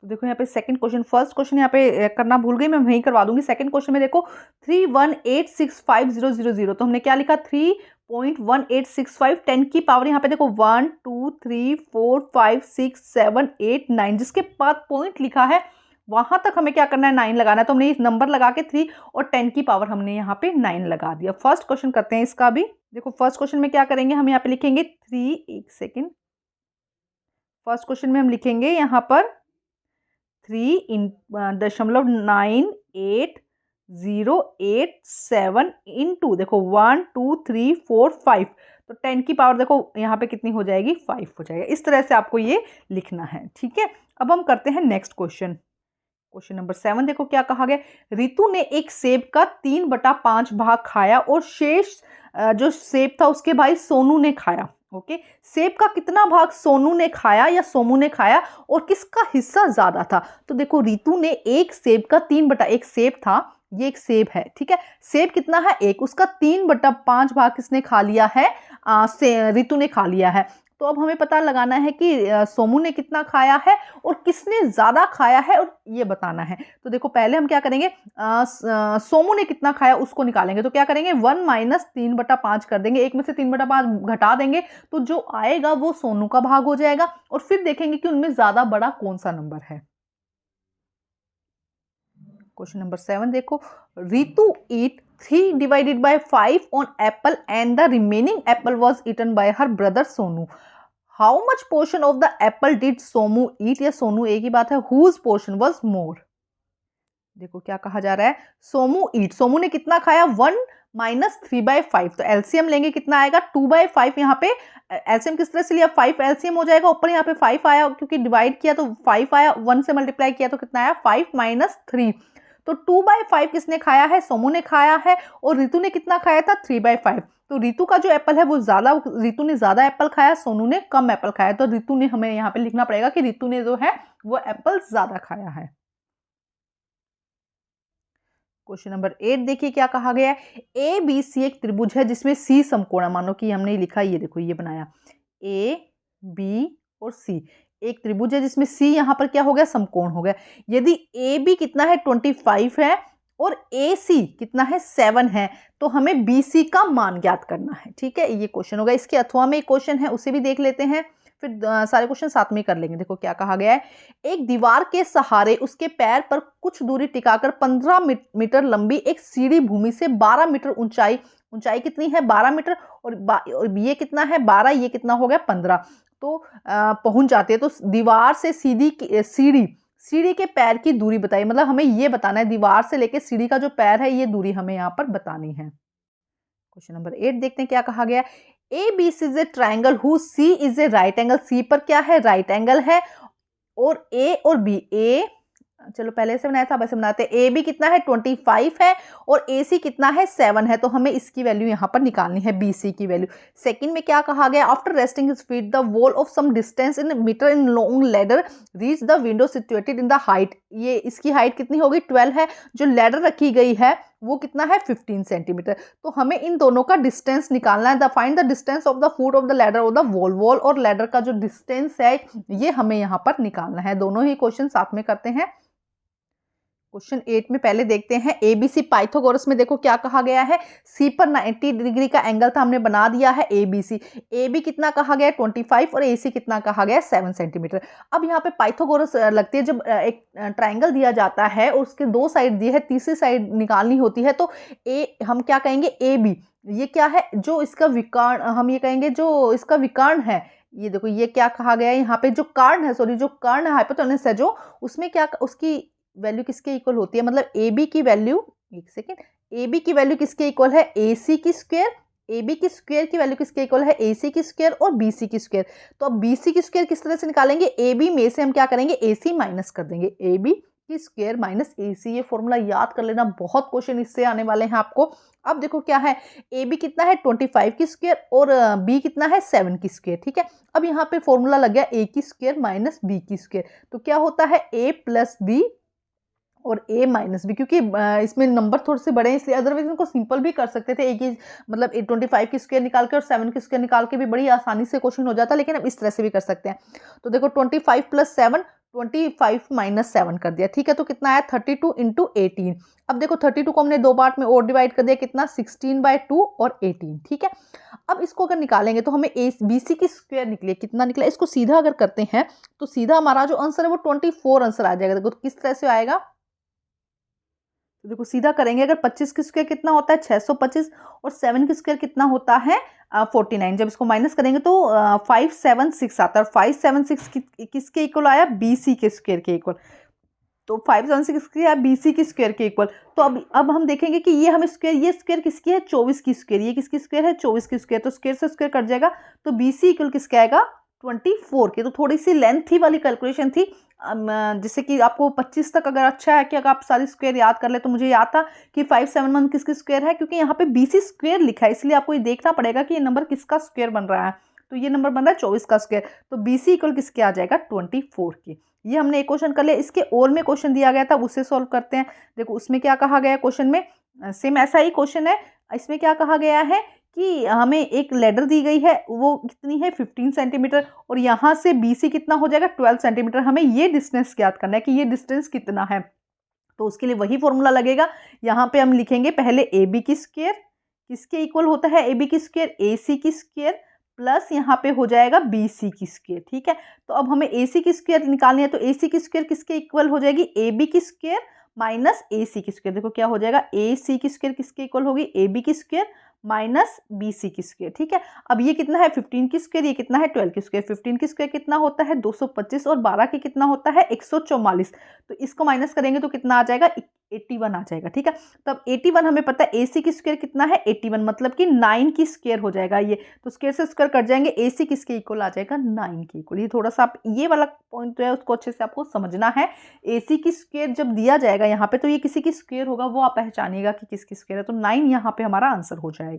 तो देखो यहाँ पे सेकंड क्वेश्चन, फर्स्ट क्वेश्चन यहाँ पे करना भूल गई, मैं वहीं करवा दूंगी। सेकंड क्वेश्चन में देखो 3186500, तो हमने क्या लिखा 3.1865, 10 की पावर यहाँ पे देखो 1 2 3 4 5 6 7 8 9, जिसके बाद पॉइंट लिखा है वहां तक हमें क्या करना है 9 लगाना है। तो हमने इस नंबर लगा के 3 और 10 की पावर हमने यहाँ पे 9 लगा दिया। फर्स्ट क्वेश्चन करते हैं इसका भी। देखो फर्स्ट क्वेश्चन में क्या करेंगे, हम यहाँ पे लिखेंगे 3, एक सेकेंड, फर्स्ट क्वेश्चन में हम लिखेंगे यहाँ पर 3.98087 इंटू देखो 1 2 3 4 5, तो 10 की पावर देखो यहाँ पे कितनी हो जाएगी 5 हो जाएगा। इस तरह से आपको ये लिखना है। ठीक है, अब हम करते हैं नेक्स्ट क्वेश्चन। क्वेश्चन नंबर 7 देखो क्या कहा गया, रितु ने एक सेब का 3/5 भाग खाया और शेष जो सेब था उसके भाई सोनू ने खाया। ओके, सेब का कितना भाग सोनू ने खाया या सोमू ने खाया और किसका हिस्सा ज्यादा था। तो देखो रितु ने एक सेब का 3/1 सेब था, ये एक सेब है। ठीक है, सेब कितना है एक, उसका 3/5 भाग किसने खा लिया है, रितु ने खा लिया है। तो अब हमें पता लगाना है कि सोमू ने कितना खाया है और किसने ज्यादा खाया है और ये बताना है। तो देखो पहले हम क्या करेंगे, सोमू ने कितना खाया उसको निकालेंगे। तो क्या करेंगे 1 माइनस 3/5 कर देंगे, एक में से 3/5 घटा देंगे, तो जो आएगा वो सोनू का भाग हो जाएगा और फिर देखेंगे कि उनमें ज्यादा बड़ा कौन सा नंबर है। क्वेश्चन नंबर 7 देखो, रितु ईट 3/5 on apple and the remaining apple was eaten by her brother Sonu. How much portion of the apple did Somu eat? या सोनू एक ही बात है, whose portion was more? देखो क्या कहा जा रहा है, सोमू ईट, सोमू ने कितना खाया 1 माइनस 3/5, तो एलसीएम लेंगे कितना आएगा 2/5। यहाँ पे एलसीएम किस तरह से लिया 5 एलसीएम हो जाएगा, ऊपर यहाँ पे 5 आया क्योंकि डिवाइड किया तो 5 आया, 1 से मल्टीप्लाई किया तो कितना आया 5 माइनस 3। तो 2/5 किसने खाया है, सोमू ने खाया है और रितु ने कितना खाया था 3/5। तो रितु का जो एप्पल है वो ज्यादा, रितु ने ज्यादा एप्पल खाया, सोनू ने कम एप्पल खाया, तो रितु ने, हमें यहाँ पे लिखना पड़ेगा कि रितु ने जो है वो एप्पल ज्यादा खाया है। क्वेश्चन नंबर 8 देखिए क्या कहा गया है, ए बी सी एक त्रिभुज है जिसमें सी समकोण है। मानो कि हमने लिखा, ये देखो ये बनाया ए बी और सी, एक त्रिभुज है जिसमें सी यहाँ पर क्या हो गया समकोण हो गया। यदि ए बी कितना है 25 है और ए सी कितना है 7 है, तो हमें बी सी का मान ज्ञात करना है। ठीक है, ये क्वेश्चन होगा। इसके अथवा में एक क्वेश्चन है उसे भी देख लेते हैं, फिर सारे क्वेश्चन साथ में कर लेंगे। देखो क्या कहा गया है, एक दीवार के सहारे उसके पैर पर कुछ दूरी टिकाकर 15 मीटर लंबी एक सीढ़ी भूमि से 12 मीटर ऊंचाई कितनी है 12 मीटर और ये कितना है 12, ये कितना हो गया 15, तो पहुंच जाते हैं। तो दीवार से सीढ़ी के पैर की दूरी बताइए, मतलब हमें ये बताना है दीवार से लेके सीढ़ी का जो पैर है ये दूरी हमें यहाँ पर बतानी है। क्वेश्चन नंबर 8 देखते हैं क्या कहा गया, A B C is a triangle who C is a right angle. C पर क्या है राइट एंगल है और ए और बी, ए चलो पहले से बनाया था, अब ऐसे बनाते हैं। ए बी कितना है 25 है और ए सी कितना है 7 है, तो हमें इसकी वैल्यू यहाँ पर निकालनी है, बी सी की वैल्यू। सेकंड में क्या कहा गया, after resting his feet the wall of some distance in meter in long ladder reach the window situated in the height. ये इसकी हाइट कितनी होगी 12 है, जो लैडर रखी गई है वो कितना है 15 सेंटीमीटर। तो हमें इन दोनों का डिस्टेंस निकालना है। The find the distance of the foot of the ladder और द वॉल। वॉल और लैडर का जो डिस्टेंस है ये हमें यहाँ पर निकालना है। दोनों ही क्वेश्चन साथ में करते हैं। क्वेश्चन 8 में पहले देखते हैं एबीसी पाइथागोरस में। देखो क्या कहा गया है, सी पर 90 डिग्री का एंगल था, हमने बना दिया है एबीसी। एबी कितना कहा गया है 25 और एसी कितना कहा गया है 7 सेंटीमीटर। अब यहाँ पे पाइथागोरस लगती है, जब एक ट्राइंगल दिया जाता है और उसके दो साइड दिए है, तीसरी साइड निकालनी होती है, तो ए हम क्या कहेंगे ए बी, ये क्या है जो इसका विकर्ण, हम ये कहेंगे जो इसका विकर्ण है। ये देखो ये क्या कहा गया है यहाँ पे, जो कर्ण है, सॉरी जो कर्ण है हाइपोटेनस है जो, उसमें क्या उसकी वैल्यू किसके इक्वल होती है, मतलब ए बी की वैल्यू, एक सेकेंड, ए बी की वैल्यू किसके इक्वल है ए सी की स्क्वायर। ए बी की स्क्वायर की वैल्यू किसके इक्वल है ए सी की स्क्वायर और बी सी की स्क्वायर। तो अब बी सी की स्क्वायर किस तरह से निकालेंगे, ए बी में से हम क्या करेंगे ए सी माइनस कर देंगे, ए बी की स्क्वायर माइनस ए सी। ये फॉर्मूला याद कर लेना, बहुत क्वेश्चन इससे आने वाले हैं आपको। अब देखो क्या है, ए बी कितना है 25 की स्क्वायर और बी कितना है 7 की स्क्वायर, ठीक है। अब यहाँ पे फॉर्मूला लग गया ए की स्क्वायर माइनस बी की स्क्वायर, तो क्या होता है ए प्लस बी और a माइनस बी, क्योंकि इसमें नंबर थोड़े से बड़े हैं इसलिए, अदरवाइज इनको सिंपल भी कर सकते थे। एक ही मतलब 25 की स्क्वायर निकाल के और 7 की स्क्वायर निकाल के भी बड़ी आसानी से क्वेश्चन हो जाता, लेकिन अब इस तरह से भी कर सकते हैं। तो देखो 25 प्लस 7, 25 माइनस 7 कर दिया, ठीक है। तो कितना आया 32 इंटू 18। अब देखो 32 को हमने दो पार्ट में और डिवाइड कर दिया, कितना 16/2 और 18, ठीक है। अब इसको अगर निकालेंगे तो हमें ए बी सी की स्क्वायर निकले, कितना निकला, इसको सीधा अगर करते हैं तो सीधा हमारा जो आंसर है वो 24 आंसर आ जाएगा। देखो किस तरह से आएगा, तो देखो सीधा करेंगे, अगर 25 की स्क्वायर कितना होता है 625 और 7 की स्क्वायर कितना होता है 49। जब इसको माइनस करेंगे तो 576 आता है, और 576 किसके इक्वल आया बी सी के स्क्वायर के इक्वल। तो 576 क्या बी सी की स्क्वायर के इक्वल। तो अब हम देखेंगे कि ये हमें स्क्वायर, ये स्क्वायर किसकी है 24 की स्क्वायर, ये किसकी स्क्वायर है 24 की स्क्वायर, तो स्क्वायर से स्क्वायर कट जाएगा, तो बी सी इक्वल किसका आएगा 24 के। तो थोड़ी सी लेंथी वाली कैलकुलेशन थी, जैसे कि आपको 25 तक अगर अच्छा है कि अगर आप सारी स्क्वायर याद कर ले, तो मुझे याद था कि 571 किसकी स्क्वायर है, क्योंकि यहाँ पे बी सी स्क्वायर लिखा है, इसलिए आपको ये देखना पड़ेगा कि ये नंबर किसका स्क्वायर बन रहा है। तो ये नंबर बन रहा है 24 का स्क्वायर, तो बी सी इक्वल किसके आ जाएगा 24 के। ये हमने एक क्वेश्चन कर लिया। इसके और में क्वेश्चन दिया गया था, उसे सॉल्व करते हैं। देखो उसमें क्या कहा गया क्वेश्चन में, सेम ऐसा ही क्वेश्चन है। इसमें क्या कहा गया है कि हमें एक लेडर दी गई है, वो कितनी है 15 सेंटीमीटर, और यहाँ से बी सी कितना हो जाएगा 12 सेंटीमीटर। हमें ये डिस्टेंस ज्ञात करना है कि ये डिस्टेंस कितना है, तो उसके लिए वही फॉर्मूला लगेगा। यहाँ पे हम लिखेंगे पहले ए बी की स्क्वायर किसके इक्वल होता है, ए बी की स्क्वायर ए सी की स्क्वायर प्लस यहाँ पे हो जाएगा बी सी की स्क्वायर, ठीक है। तो अब हमें ए सी की स्क्वायर निकालनी है, तो ए सी की स्क्वायर किसके इक्वल हो जाएगी ए बी की स्क्वायर माइनस ए सी की स्क्वायर। देखो क्या हो जाएगा ए सी की स्क्वायर किसके इक्वल होगी ए बी की स्क्वायर माइनस बी सी की स्क्वायर, ठीक है। अब ये कितना है 15 की स्क्वायर, ये कितना है 12 की स्क्वायर। 15 की स्क्वायर कितना होता है 225 और 12 की कितना होता है 144। तो इसको माइनस करेंगे तो कितना आ जाएगा 81 आ जाएगा, ठीक है। तब 81 हमें पता है ए सी की स्क्वायर कितना है 81, मतलब कि 9 की स्क्वायर हो जाएगा ये, तो स्क्वायर से स्क्वायर कट जाएंगे, ए सी किसके इक्वल आ जाएगा 9 के इक्वल। ये थोड़ा सा आप ये वाला पॉइंट जो है उसको अच्छे से आपको समझना है। ए सी की स्क्वायर जब दिया जाएगा यहाँ पे, तो ये किसी की स्क्वायर होगा, वो आप पहचानिएगा कि किसकी स्क्वायर है, तो 9 यहाँ पे हमारा आंसर हो जाएगा।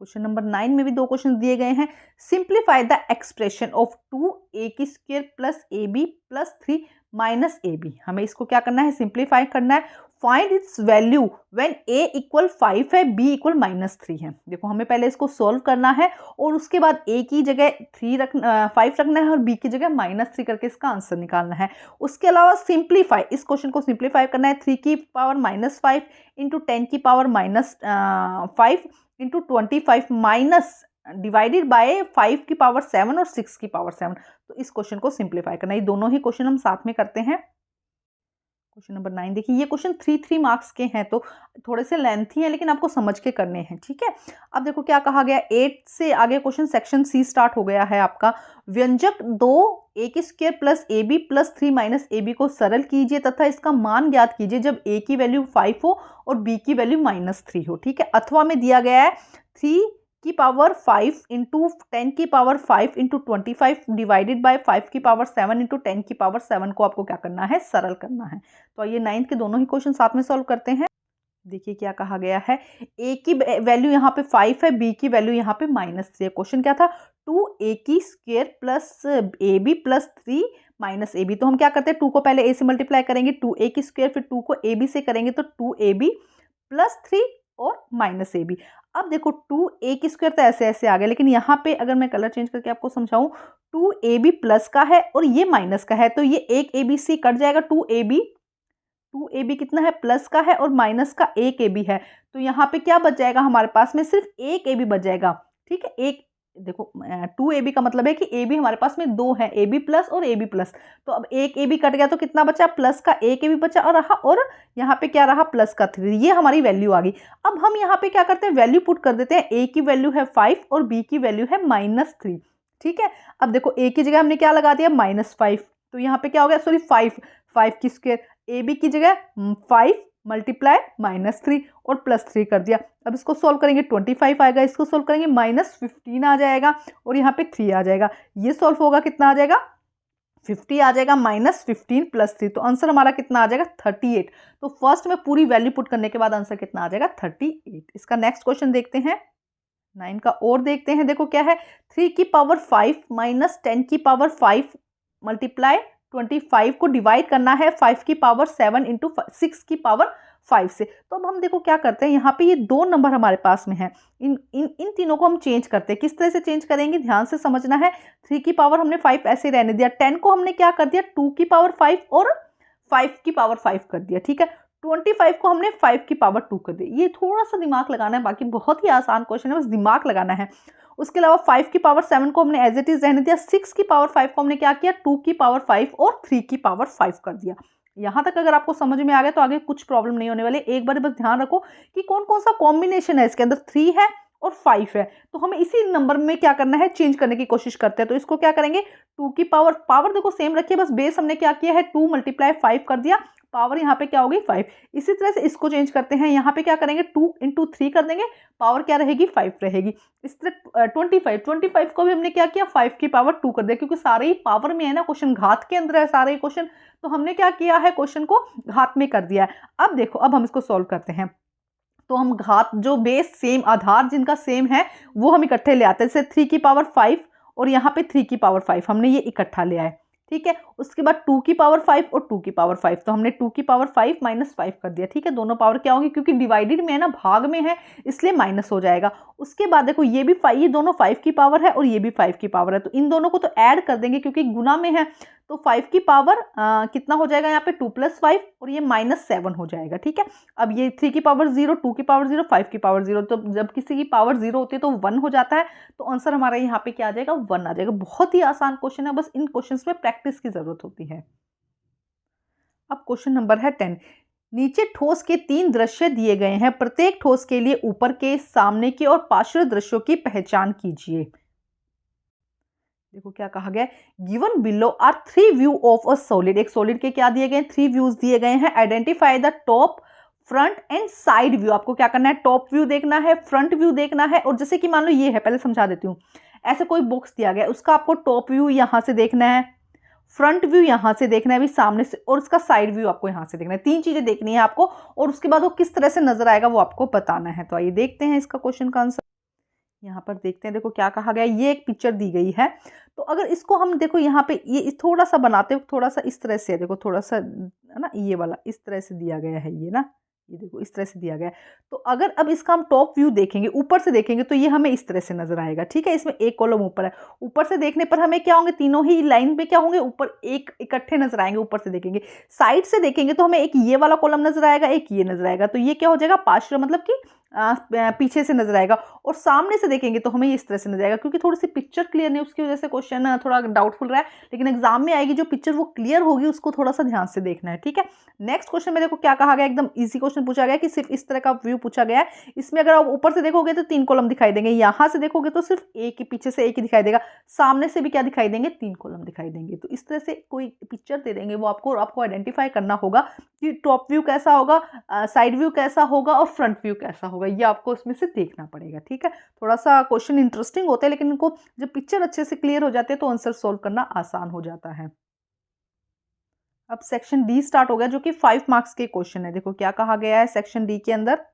क्वेश्चन नंबर 9 में भी दो क्वेश्चन दिए गए हैं। Simplify the expression of 2a की square plus a b plus 3 minus a b. हमें इसको क्या करना है सिंप्लीफाई करना है। Find its value when a equal 5 है b इक्वल -3 है। देखो हमें पहले इसको सॉल्व करना है और उसके बाद a की जगह 5 रखना है और b की जगह -3 करके इसका आंसर निकालना है। उसके अलावा सिंप्लीफाई, इस क्वेश्चन को सिंप्लीफाई करना है। 3 की पावर -5 इंटू 10 की power -5 into 25 minus divided by 5 की पावर 7 और 6 की पावर 7। तो इस क्वेश्चन को सिंप्लीफाई करना है। ये दोनों ही क्वेश्चन हम साथ में करते हैं। क्वेश्चन नंबर 9 देखिए, ये क्वेश्चन 3 मार्क्स के हैं, तो थोड़े से लेंथी हैं, लेकिन आपको समझ के करने हैं, ठीक है। अब देखो क्या कहा गया, 8 से आगे क्वेश्चन सेक्शन सी स्टार्ट हो गया है आपका। व्यंजक 2a की square plus a b plus 3 minus a b को सरल कीजिए तथा इसका मान ज्ञात कीजिए जब a की वैल्यू 5 हो और b की वैल्यू -3 हो, ठीक है। अथवा में दिया गया है 3 की पावर 5 इंटू 10 की पावर 5 इंटू 25 डिवाइडेड बाय 5 की पावर 7 इंटू 10 की पावर 7 को आपको क्या करना है, सरल करना है। तो ये 9th के दोनों ही क्वेश्चन साथ में सॉल्व करते हैं। देखिए क्या कहा गया है, ए की वैल्यू यहाँ पे 5 है, बी की वैल्यू यहाँ पे -3 है। क्वेश्चन क्या था, 2a की square plus ab plus 3 minus ab। तो हम क्या करते हैं, 2 को पहले a से मल्टीप्लाई करेंगे, 2a की स्क्वायर, फिर 2 को ab से करेंगे तो 2ab प्लस 3 और माइनस ab। अब देखो 2a की स्क्वायर तो ऐसे ऐसे आ गया, लेकिन यहाँ पे अगर मैं कलर चेंज करके आपको समझाऊं, 2ab प्लस का है और ये माइनस का है, तो ये एक abc कट जाएगा, 2ab कितना है, प्लस का है और माइनस का एक ab है। तो यहाँ पे क्या बच जाएगा हमारे पास में, सिर्फ एक ab बच जाएगा। ठीक है, एक देखो 2ab का मतलब है कि ab हमारे पास में दो है, ab प्लस और ab प्लस। तो अब एक ab कट गया तो कितना बचा, प्लस का एक ab बचा और रहा, और यहाँ पे क्या रहा, प्लस का 3। ये हमारी वैल्यू आ गई। अब हम यहाँ पे क्या करते हैं, वैल्यू पुट कर देते हैं। a की वैल्यू है 5 और b की वैल्यू है -3। ठीक है, अब देखो a की जगह हमने क्या लगा दिया, -5, तो यहाँ पे क्या हो गया, सॉरी 5 की स्क्वायर, ab की जगह 5 मल्टीप्लाई -3 और +3 कर दिया। अब इसको सोल्व करेंगे 25 आएगा, इसको सोल्व करेंगे -15 आ जाएगा और यहाँ पे 3 आ जाएगा। ये सोल्व होगा, कितना आ जाएगा, 50 आ जाएगा, -15 + 3। तो आंसर हमारा कितना आ जाएगा, 38। तो फर्स्ट में पूरी वैल्यू पुट करने के बाद आंसर कितना आ जाएगा, 38। इसका नेक्स्ट क्वेश्चन देखते हैं, 9 का और देखते हैं। देखो क्या है, 3 की पावर 5 माइनस 10 की पावर 5 मल्टीप्लाई 25 को डिवाइड करना है 5 की पावर 7 इंटू 6 की पावर 5 से। तो अब हम देखो क्या करते हैं, यहाँ पे ये दो नंबर हमारे पास में है, इन तीनों को हम चेंज करते हैं। किस तरह से चेंज करेंगे, ध्यान से समझना है। 3 की पावर हमने 5 ऐसे रहने दिया, 10 को हमने क्या कर दिया, 2 की पावर 5 और 5 की पावर 5 कर दिया। ठीक है, 25 को हमने 5 की पावर 2 कर दी। ये थोड़ा सा दिमाग लगाना है, बाकी बहुत ही आसान क्वेश्चन है, बस दिमाग लगाना है। उसके अलावा 5 की पावर 7 को हमने एज इट इज रहने दिया, 6 की पावर 5 को हमने क्या किया, 2 की पावर 5 और 3 की पावर 5 कर दिया। यहाँ तक अगर आपको समझ में आ गया तो आगे कुछ प्रॉब्लम नहीं होने वाली। एक बार बस ध्यान रखो कि कौन कौन सा कॉम्बिनेशन है, इसके अंदर 3 है और 5 है, तो हमें इसी नंबर में क्या करना है, चेंज करने की कोशिश करते हैं। तो इसको क्या करेंगे, 2 की पावर देखो सेम रखिए, बस बेस हमने क्या किया है, 2 मल्टीप्लाई 5 कर दिया, पावर यहाँ पे क्या हो गई, 5। इसी तरह से इसको चेंज करते हैं, यहाँ पे क्या करेंगे, 2 इंटू 3 कर देंगे, पावर क्या रहेगी, 5 रहेगी। इस तरह 25 को भी हमने क्या किया, 5 की पावर 2 कर दिया, क्योंकि सारे ही पावर में है ना, क्वेश्चन घात के अंदर है सारे क्वेश्चन, तो हमने क्या किया है, क्वेश्चन को घात में कर दिया है। अब देखो, अब हम इसको सॉल्व करते हैं। तो हम घात जो बेस सेम, आधार जिनका सेम है वो हम इकट्ठे ले आते हैं। जैसे 3 की पावर 5 और यहाँ पे 3 की पावर 5 हमने ये इकट्ठा ले आए। ठीक है, उसके बाद 2 की पावर 5 और 2 की पावर 5, तो हमने 2 की पावर 5 -5 कर दिया। ठीक है, दोनों पावर क्या होंगी, क्योंकि डिवाइडेड में है ना, भाग में है, इसलिए माइनस हो जाएगा। उसके बाद देखो ये भी 5, ये दोनों 5 की पावर है और ये भी 5 की पावर है, तो इन दोनों को तो ऐड कर देंगे क्योंकि गुना में है। तो 5 की पावर कितना हो जाएगा यहाँ पे, 2 + 5 और ये -7 हो जाएगा। ठीक है, अब ये 3 की पावर 0, 2 की पावर 0, 5 की पावर 0, तो जब किसी की पावर 0 होती है तो 1 हो जाता है। तो आंसर हमारा यहाँ पे क्या आ जाएगा, 1 आ जाएगा। बहुत ही आसान क्वेश्चन है, बस इन क्वेश्चंस में प्रैक्टिस की जरूरत होती है। अब क्वेश्चन नंबर है 10। नीचे ठोस के 3 दृश्य दिए गए हैं, प्रत्येक ठोस के लिए ऊपर के, सामने के और पार्श्व दृश्यों की पहचान कीजिए। देखो क्या कहा गया, given below are 3 view of a solid. एक सॉलिड के क्या दिए गए हैं, 3 व्यूज दिए गए हैं। Identify the top, front end side view. आपको क्या करना है, टॉप व्यू देखना है, फ्रंट व्यू देखना है, और जैसे कि मान लो ये है, पहले समझा देती हूँ। ऐसे कोई बॉक्स दिया गया, उसका आपको टॉप व्यू यहाँ से देखना है, फ्रंट व्यू यहाँ से देखना है भी सामने से, और उसका साइड व्यू आपको यहाँ से देखना है। 3 चीजें देखनी है आपको, और उसके बाद वो किस तरह से नजर आएगा वो आपको बताना है। तो आइए देखते हैं इसका क्वेश्चन का आंसर। यहाँ पर देखते हैं, देखो क्या कहा गया, ये एक पिक्चर दी गई है। तो अगर इसको हम देखो यहाँ पे ये थोड़ा सा बनाते हो, थोड़ा सा इस तरह से है, देखो थोड़ा सा है ना, ये वाला इस तरह से दिया गया है, ये ना, ये देखो इस तरह से दिया गया है। तो अगर अब इसका हम टॉप व्यू देखेंगे, ऊपर से देखेंगे, तो ये हमें इस तरह से नजर आएगा। ठीक है, इसमें एक कॉलम ऊपर है, ऊपर से देखने पर हमें क्या होंगे, तीनों ही लाइन पे क्या होंगे, ऊपर एक इकट्ठे नजर आएंगे। ऊपर से देखेंगे, साइड से देखेंगे तो हमें एक ये वाला कॉलम नजर आएगा, एक ये नजर आएगा। तो ये क्या हो जाएगा, पार्श्व, मतलब कि पीछे से नजर आएगा। और सामने से देखेंगे तो हमें इस तरह से नजर आएगा। क्योंकि थोड़ी सी पिक्चर क्लियर नहीं, उसकी वजह से क्वेश्चन थोड़ा डाउटफुल रहा है, लेकिन एग्जाम में आएगी जो पिक्चर वो क्लियर होगी, उसको थोड़ा सा ध्यान से देखना है। ठीक है, नेक्स्ट क्वेश्चन में देखो क्या कहा गया, एकदम इजी क्वेश्चन पूछा गया कि सिर्फ इस तरह का व्यू पूछा गया है। इसमें अगर आप ऊपर से देखोगे तो 3 कॉलम दिखाई देंगे, यहाँ से देखोगे तो सिर्फ एक ही, पीछे से एक ही दिखाई देगा, सामने से भी क्या दिखाई देंगे, 3 कॉलम दिखाई देंगे। तो इस तरह से कोई पिक्चर दे देंगे, वो आपको आइडेंटिफाई करना होगा कि टॉप व्यू कैसा होगा, साइड व्यू कैसा होगा और फ्रंट व्यू कैसा होगा। होगा, ये आपको उसमें से देखना पड़ेगा। ठीक है, थोड़ा सा क्वेश्चन इंटरेस्टिंग होते हैं, लेकिन इनको जब पिक्चर अच्छे से क्लियर हो जाते हैं तो आंसर सोल्व करना आसान हो जाता है। अब सेक्शन डी स्टार्ट हो गया, जो कि 5 मार्क्स के क्वेश्चन है। देखो क्या कहा गया है सेक्शन डी के अंदर।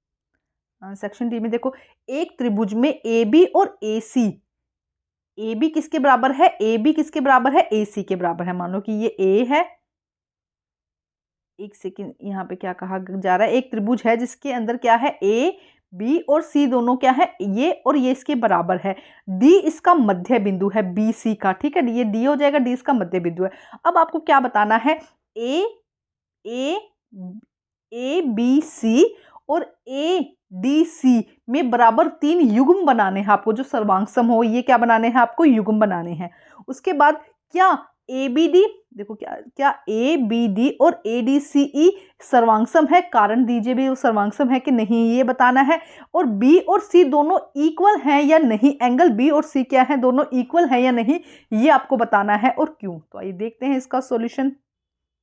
सेक्शन डी में देखो, एक त्रिभुज में ए बी और ए सी, ए बी किसके बराबर है, ए बी किसके बराबर है, ए सी के बराबर है। मान लो कि ये ए है, एक सेकेंड, यहाँ पे क्या कहा जा रहा है, एक त्रिभुज है जिसके अंदर क्या है, ए बी और सी दोनों क्या है, ये और ये इसके बराबर है। डी इसका मध्य बिंदु है बी सी का। ठीक है, ये डी हो जाएगा, डी इसका मध्य बिंदु है। अब आपको क्या बताना है, ए ए ए बी सी और ए डी सी में बराबर 3 युग्म बनाने हैं आपको, जो सर्वांगसम हो, ये क्या बनाने हैं आपको, युग्म बनाने हैं। उसके बाद क्या ए बी डी, देखो क्या ए बी डी और ए डी सी ई सर्वांगसम है, कारण दीजिए भी वो सर्वांगसम है कि नहीं, ये बताना है। और बी और सी दोनों इक्वल हैं या नहीं, एंगल बी और सी क्या है, दोनों इक्वल हैं या नहीं, ये आपको बताना है, और क्यों। तो आइए देखते हैं इसका सॉल्यूशन।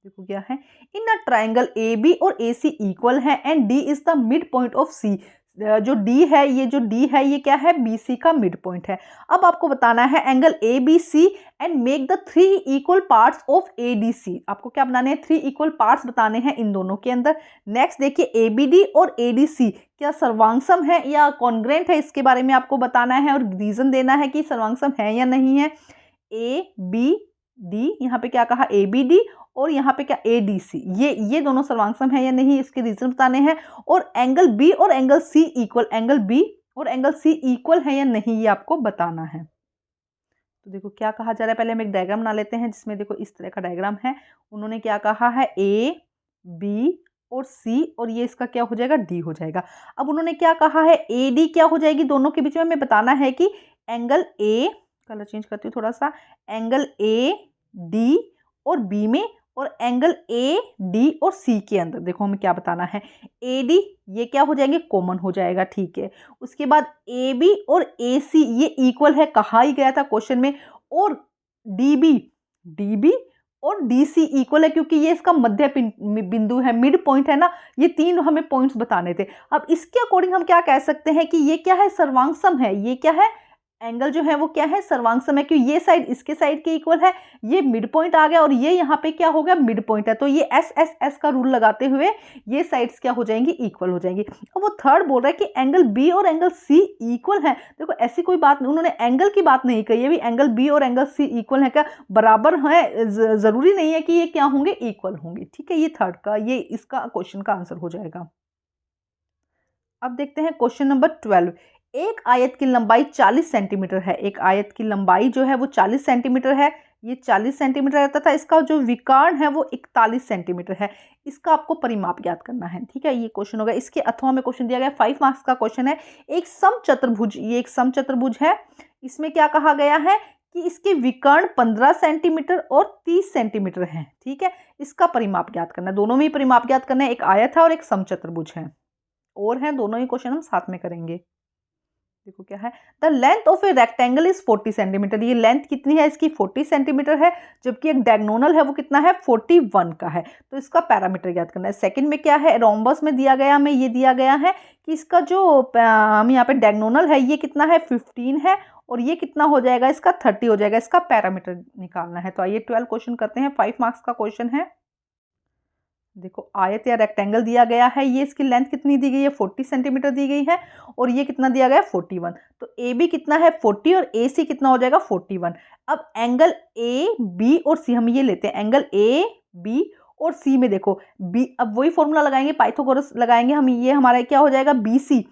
देखो क्या है, इन अ ट्राइंगल ए बी और ए सी इक्वल है and D is the mid point of C. जो डी है, ये जो डी है ये क्या है, बी सी का मिड पॉइंट है। अब आपको बताना है angle A B C and make the 3 equal parts of A D C. आपको क्या बनाने हैं, 3 इक्वल पार्ट्स बताने हैं इन दोनों के अंदर। नेक्स्ट देखिए, ए बी डी और ए डी सी क्या सर्वांगसम है या कॉन्ग्रेंट है, इसके बारे में आपको बताना है और रीजन देना है कि सर्वांगसम है या नहीं है। ए बी डी, यहाँ पे क्या कहा, ए बी डी, और यहाँ पे क्या ए डी सी, ये दोनों सर्वांगसम है या नहीं, इसके रीजन बताने हैं। और एंगल बी और angle C equal, angle B और एंगल सी इक्वल है या नहीं, ये आपको बताना है। तो देखो क्या कहा जा रहा है, पहले हम एक डायग्राम बना लेते हैं, जिसमें देखो इस तरह का डायग्राम है। उन्होंने क्या कहा है, ए बी और सी, और ये इसका क्या हो जाएगा, डी हो जाएगा। अब उन्होंने क्या कहा है, ए डी क्या हो जाएगी, दोनों के बीच में हमें बताना है कि एंगल ए, कलर चेंज करती हूँ थोड़ा सा, एंगल ए डी और बी में, और एंगल ए डी और सी के अंदर देखो हमें क्या बताना है, ए डी ये क्या हो जाएंगे, कॉमन हो जाएगा। ठीक है, उसके बाद ए बी और ए सी ये इक्वल है, कहा ही गया था क्वेश्चन में। और डी बी और डी सी इक्वल है, क्योंकि ये इसका मध्य बिंदु है, मिड पॉइंट है ना। ये 3 हमें पॉइंट्स बताने थे। अब इसके अकॉर्डिंग हम क्या कह सकते हैं कि ये क्या है, सर्वांगसम है। ये क्या है, एंगल जो है वो क्या है, सर्वांगसम है, क्योंकि ये साइड इसके साइड के इक्वल है, ये मिड पॉइंट आ गया, और ये यहाँ पे क्या हो गया, मिड पॉइंट है। तो ये एस एस एस का रूल लगाते हुए ये साइड्स क्या हो जाएंगी, इक्वल हो जाएंगी। अब वो थर्ड बोल रहा है कि एंगल बी और एंगल सी इक्वल है। देखो ऐसी कोई बात नहीं, उन्होंने एंगल की बात नहीं कही है, भी एंगल बी और एंगल सी इक्वल है क्या, बराबर है, जरूरी नहीं है कि ये क्या होंगे, इक्वल होंगे। ठीक है, ये थर्ड का, ये इसका क्वेश्चन का आंसर हो जाएगा। अब देखते हैं क्वेश्चन नंबर 12। एक आयत की लंबाई 40 सेंटीमीटर है। एक आयत की लंबाई जो है वो 40 सेंटीमीटर है, ये 40 सेंटीमीटर रहता था। इसका जो विकर्ण है वो 41 सेंटीमीटर है। इसका आपको परिमाप याद करना है। ठीक है, ये क्वेश्चन होगा। इसके अथवा में क्वेश्चन दिया गया, 5 मार्क्स का क्वेश्चन है। एक समचतुर्भुज, ये एक समचतुर्भुज है। इसमें क्या कहा गया है कि इसके विकर्ण 15 सेंटीमीटर और 30 सेंटीमीटर हैं। ठीक है, इसका परिमाप याद करना है। दोनों में ही परिमाप याद करना है, एक आयत है और एक समचतुर्भुज है, और है दोनों ही क्वेश्चन हम साथ में करेंगे। देखो क्या है, the length of a rectangle is 40 centimetre. ये लेंथ कितनी है इसकी, 40 सेंटीमीटर है, जबकि एक डायगोनल है वो कितना है, 41 का है। तो इसका पैरामीटर याद करना है। सेकंड में क्या है, रोम्बस में दिया गया हमें, ये दिया गया है कि इसका जो हम यहाँ पे डायगोनल है ये कितना है, 15 है, और ये कितना हो जाएगा, इसका 30 हो जाएगा। इसका पैरामीटर निकालना है। तो आइए 12 क्वेश्चन करते हैं। 5 मार्क्स का क्वेश्चन है। देखो आयत या रेक्टेंगल दिया गया है, ये इसकी लेंथ कितनी दी गई है, 40 सेंटीमीटर दी गई है, और ये कितना दिया गया है, 41। तो ए बी कितना है, 40, और ए सी कितना हो जाएगा, 41। अब एंगल ए बी और सी हम ये लेते हैं, एंगल ए बी और सी में देखो बी, अब वही फॉर्मूला लगाएंगे, पाइथागोरस लगाएंगे हम। ये हमारा क्या हो जाएगा, बी सी,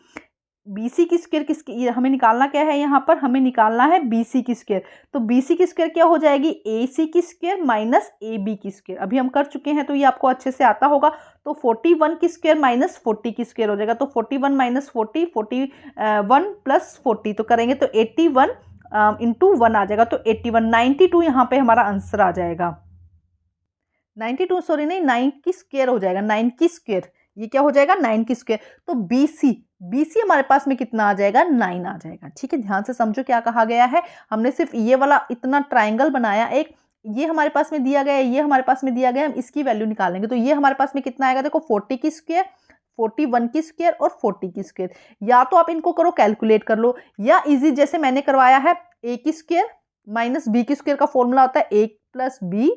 बी सी की स्क्वायर किसकी, ये हमें निकालना क्या है, यहाँ पर हमें निकालना है बी सी की स्क्वायर। तो बी सी की स्क्वायर क्या हो जाएगी, ए सी की स्क्वायर माइनस ए बी की स्क्वायर। अभी हम कर चुके हैं तो ये आपको अच्छे से आता होगा। तो 41 की स्क्वायर माइनस 40 की स्क्वायर हो जाएगा। तो 41 माइनस 40, 41 प्लस 40, तो करेंगे तो 81 इंटू 1 आ जाएगा। तो 81, 92 यहाँ पे हमारा आंसर आ जाएगा। 92 सॉरी नहीं, 9 की स्क्वायर हो जाएगा, 9 की स्क्वायर, ये क्या हो जाएगा, 9 की स्क्वायर। तो बी सी हमारे पास में कितना आ जाएगा, 9 आ जाएगा। ठीक है, ध्यान से समझो क्या कहा गया है। हमने सिर्फ ये वाला इतना ट्राइंगल बनाया, एक ये हमारे पास में दिया गया है, ये हमारे पास में दिया गया है, हम इसकी वैल्यू निकालेंगे। तो ये हमारे पास में कितना आएगा, देखो 40 की स्क्वायर, 41 की स्क्वायर और 40 की स्क्वायर। या तो आप इनको करो कैलकुलेट कर लो, या इजी जैसे मैंने करवाया है, a की स्क्वायर माइनस b की स्क्वायर का फॉर्मूला होता है a प्लस बी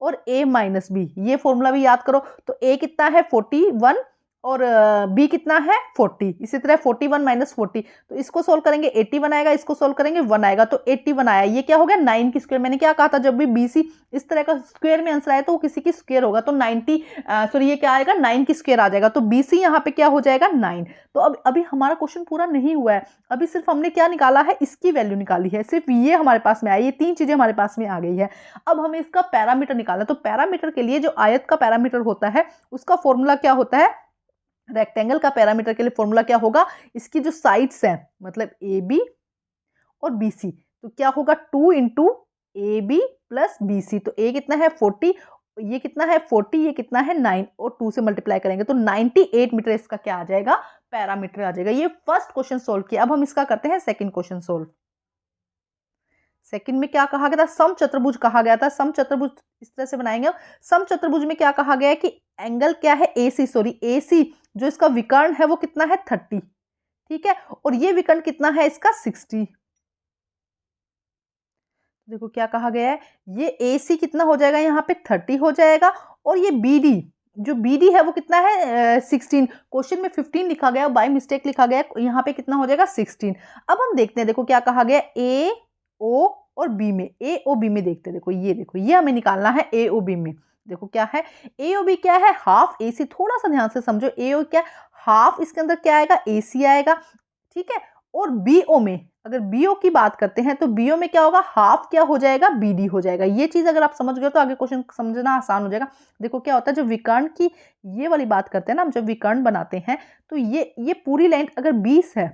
और a माइनस बी, ये फॉर्मूला भी याद करो। तो a कितना है 41 और b कितना है 40। इसी तरह 41 माइनस 40, तो इसको सोल्व करेंगे 81 आएगा, इसको सोल्व करेंगे 1 आएगा, तो 81 आया। ये क्या हो गया 9 की स्क्वायर। मैंने क्या कहा था, जब भी BC इस तरह का स्क्वायर में आंसर आए तो वो किसी की स्क्वायर होगा, तो 90 सॉरी ये क्या आएगा 9 की स्क्वायर आ जाएगा, तो BC यहाँ पे क्या हो जाएगा 9। तो अब अभी हमारा क्वेश्चन पूरा नहीं हुआ है, अभी सिर्फ हमने क्या निकाला है, इसकी वैल्यू निकाली है, सिर्फ ये हमारे पास में आई, ये 3 चीजें हमारे पास में आ गई है। अब हमें इसका पैरामीटर निकालना है, तो पैरामीटर के लिए जो आयत का पैरामीटर होता है उसका फॉर्मूला क्या होता है, रेक्टेंगल का पैरामीटर के लिए फॉर्मूला क्या होगा, इसकी जो साइड्स हैं मतलब AB और BC, तो क्या होगा 2 इंटू AB प्लस BC। तो A कितना है 40, ये कितना है 40, ये कितना है 9, और 2 से मल्टीप्लाई करेंगे तो 98 मीटर इसका क्या आ जाएगा, पैरामीटर आ जाएगा। ये फर्स्ट क्वेश्चन सोल्व किया। अब हम इसका करते हैं सेकंड क्वेश्चन सोल्व। सेकंड में क्या कहा गया था, समचतुर्भुज कहा गया था। समचतुर्भुज इस तरह से बनाएंगे। समचतुर्भुज में क्या कहा गया है कि एंगल क्या है AC जो इसका विकर्ण है वो कितना है 30, ठीक है, और ये विकर्ण कितना है इसका 60। देखो क्या कहा गया है, ये AC कितना हो जाएगा यहाँ पे 30 हो जाएगा, और ये BD जो BD है वो कितना है 16। क्वेश्चन में 15 लिखा गया, बाय मिस्टेक लिखा गया, यहाँ पे कितना हो जाएगा 16। अब हम देखते हैं, देखो क्या कहा गया, A O और B में, A O B में देखते हैं। देखो ये हमें निकालना है A O B में। देखो क्या है A O B क्या है, हाफ AC, थोड़ा सा ध्यान से समझो, A O क्या हाफ, इसके अंदर क्या आएगा AC आएगा, ठीक है। और BO में, अगर BO की बात करते हैं तो BO में क्या होगा, हाफ क्या हो जाएगा BD हो जाएगा। ये चीज अगर आप समझ गए तो आगे क्वेश्चन समझना आसान हो जाएगा। देखो क्या होता है, जब विकर्ण की ये वाली बात करते हैं ना, हम जब विकर्ण बनाते हैं तो ये पूरी लेंथ अगर 20 है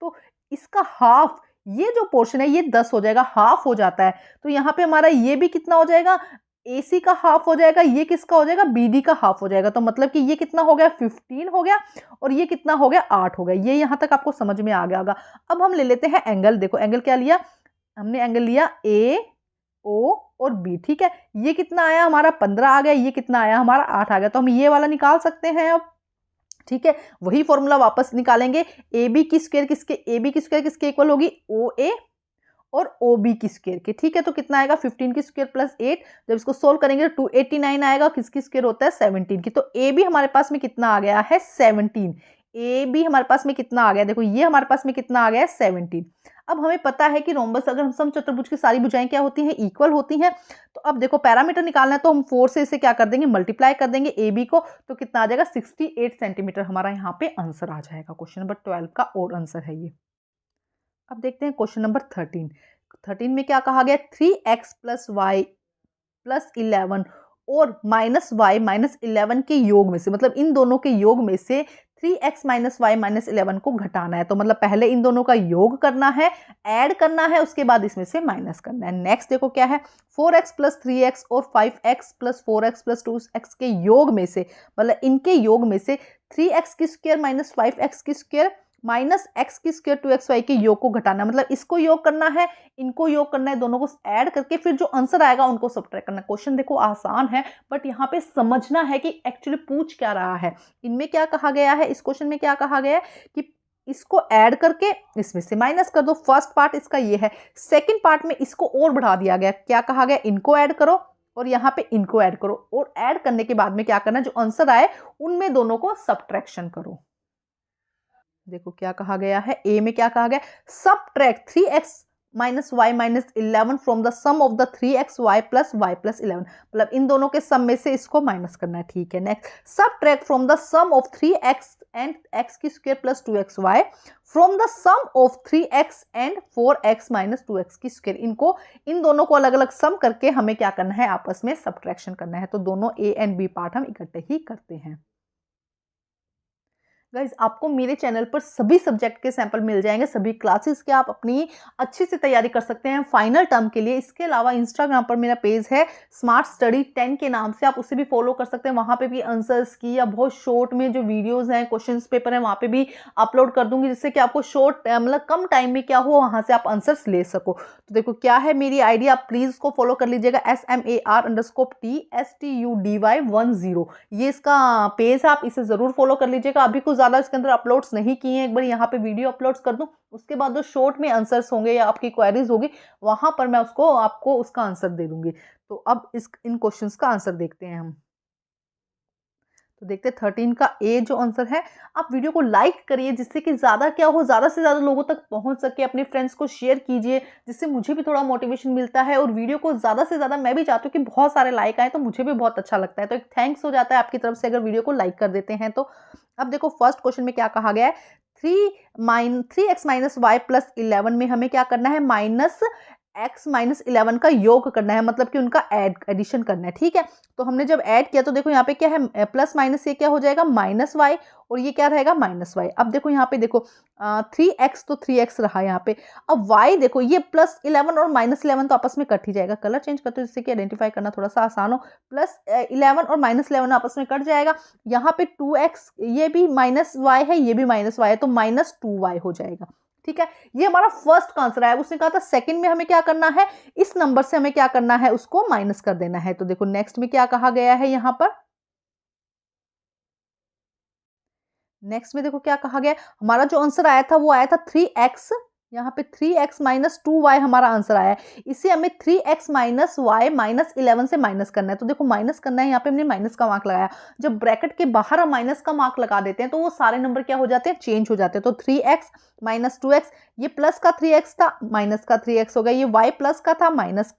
तो इसका हाफ, ये जो पोर्शन है ये 10 हो जाएगा, हाफ हो जाता है। तो यहाँ पे हमारा ये भी कितना हो जाएगा, AC का हाफ हो जाएगा, ये किसका हो जाएगा BD का हाफ हो जाएगा। तो मतलब कि ये कितना हो गया 15 हो गया, और ये कितना हो गया 8 हो गया। ये यहाँ तक आपको समझ में आ गया होगा। अब हम ले लेते हैं एंगल। देखो एंगल क्या लिया हमने, एंगल लिया AO और B, ठीक है। ये कितना आया हमारा 15 आ गया, ये कितना आया हमारा 8 आ गया, तो हम ये वाला निकाल सकते हैं अब, ठीक है। वही फॉर्मूला वापस निकालेंगे, AB की स्क्वायर किसके इक्वल होगी, OA और OB की स्क्वायर के, ठीक है। तो कितना आएगा 15 की स्क्वायर प्लस 8, जब इसको सोल्व करेंगे तो 289 आएगा, किसकी स्क्वायर होता है 17 की। तो AB हमारे पास में कितना आ गया है 17। AB हमारे पास में कितना आ गया, देखो ये हमारे पास में कितना आ गया है 17। अब हमें पता है कि रोम्बस, अगर हम समचतुर्भुज की सारी भुजाएं क्या होती हैं, इक्वल होती हैं। तो अब देखो पैरामीटर निकालना है, तो हम 4 से इसे क्या कर देंगे, मल्टीप्लाई कर देंगे AB को, तो कितना आ जाएगा 68 सेंटीमीटर हमारा यहाँ पे आंसर आ जाएगा। क्वेश्चन नंबर 12 का और आंसर है ये। अब देखते हैं क्वेश्चन नंबर 13 में क्या कहा गया, 3x प्लस वाई प्लस 11 और माइनस वाई माइनस 11 के योग में से, मतलब इन दोनों के योग में से 3x माइनस वाई माइनस 11 को घटाना है। तो मतलब पहले इन दोनों का योग करना है, ऐड करना है, उसके बाद इसमें से माइनस करना है। नेक्स्ट देखो क्या है, 4x प्लस 3x और 5x plus 4x plus 2x के योग में से, मतलब इनके योग में से 3x की स्क्वायर माइनस 5x की स्क्वायर माइनस x की स्क्वायर 2xy के योग को घटाना, मतलब इसको योग करना है, इनको योग करना है, दोनों को ऐड करके फिर जो आंसर आएगा उनको सब्ट्रैक्ट करना है। क्वेश्चन देखो आसान है, बट यहाँ पे समझना है कि एक्चुअली पूछ क्या रहा है। इनमें क्या कहा गया है, इस क्वेश्चन में क्या कहा गया है कि इसको ऐड करके इसमें से माइनस कर दो। फर्स्ट पार्ट इसका ये है। सेकेंड पार्ट में इसको और बढ़ा दिया गया, क्या कहा गया, इनको ऐड करो और यहाँ पे इनको ऐड करो, और ऐड करने के बाद में क्या करना है, जो आंसर आए उनमें दोनों को सब्ट्रैक्शन करो। देखो क्या कहा गया है, ए में क्या कहा गया, subtract 3x minus y minus 11 from the sum of the 3x y plus y plus 11, मतलब इन दोनों के सम में से इसको माइनस करना है, ठीक है। Next, subtract from the sum of 3x and x की square plus 2xy from the sum of 3x and 4x minus 2x की स्क्वायर। इनको, इन दोनों को अलग अलग सम करके हमें क्या करना है, आपस में सब्ट्रैक्शन करना है। तो दोनों ए एंड बी पार्ट हम इकट्ठे ही करते हैं। गाइज आपको मेरे चैनल पर सभी सब्जेक्ट के सैंपल मिल जाएंगे, सभी क्लासेस के, आप अपनी अच्छे से तैयारी कर सकते हैं फाइनल टर्म के लिए। इसके अलावा इंस्टाग्राम पर मेरा पेज है स्मार्ट स्टडी 10 के नाम से, आप उसे भी फॉलो कर सकते हैं। वहाँ पे भी आंसर्स की या बहुत शॉर्ट में जो वीडियोस हैं, क्वेश्चंस पेपर है, वहाँ पे भी अपलोड कर दूंगी, जिससे कि आपको शॉर्ट मतलब कम टाइम में क्या हो वहाँ से आप आंसर्स ले सको। तो देखो क्या है मेरी आईडी, आप प्लीज उसको फॉलो कर लीजिएगा, SMAR_TSTUDY10, ये इसका पेज है, आप इसे जरूर फॉलो कर लीजिएगा। अभी कुछ ज्यादा इसके अंदर अपलोड्स नहीं किए हैं, एक बार यहाँ पे वीडियो अपलोड्स कर दूं, उसके बाद जो शॉर्ट में आंसर्स होंगे या आपकी क्वेरीज होगी वहां पर मैं उसको आपको उसका आंसर दे दूंगी। तो अब इन क्वेश्चंस का आंसर देखते हैं हम। तो देखते हैं 13 का ए जो आंसर है। आप वीडियो को लाइक करिए, जिससे कि ज़्यादा क्या हो, ज़्यादा से ज़्यादा लोगों तक पहुंच सके। अपने फ्रेंड्स को शेयर कीजिए, जिससे मुझे भी थोड़ा मोटिवेशन मिलता है, और वीडियो को ज़्यादा से ज़्यादा मैं भी चाहती हूँ कि बहुत सारे लाइक आए, तो मुझे भी बहुत अच्छा लगता है। तो एक थैंक्स हो जाता है आपकी तरफ से अगर वीडियो को लाइक कर देते हैं तो। अब देखो फर्स्ट क्वेश्चन में क्या कहा गया है, 3x-y+11 में हमें क्या करना है, -x-11 का योग करना है, मतलब कि उनका एडिशन करना है। ठीक है, तो हमने जब ऐड किया तो देखो यहाँ पे क्या है, प्लस माइनस ये क्या हो जाएगा -y, और ये क्या रहेगा -y। अब देखो यहाँ पे देखो 3x तो 3x रहा यहाँ पे। अब y देखो, ये +11 और -11 तो आपस में कट ही जाएगा। कलर चेंज करते हो जिससे कि आइडेंटिफाई करना थोड़ा सा आसान हो। +11 और -11 आपस में कट जाएगा। यहाँ पे 2x, ये भी -y है, ये भी -y है, तो -2y हो जाएगा। ठीक है, ये हमारा फर्स्ट का आंसर आया। उसने कहा था सेकंड में हमें क्या करना है, इस नंबर से हमें क्या करना है, उसको माइनस कर देना है। तो देखो नेक्स्ट में क्या कहा गया है यहाँ पर, नेक्स्ट में देखो क्या कहा गया, हमारा जो आंसर आया था वो आया था 3x, यहाँ पे 3x-2y हमारा आंसर आया है। इसे हमें 3x-y-11 से माइनस करना है। तो देखो माइनस करना है, यहाँ पे हमने माइनस का मार्क लगाया। जब ब्रैकेट के बाहर हम माइनस का मार्क लगा देते हैं तो वो सारे नंबर क्या हो जाते हैं, चेंज हो जाते हैं। तो 3x-2x, ये प्लस का 3x था, माइनस का 3x हो गया। ये y प्लस का था, माइनस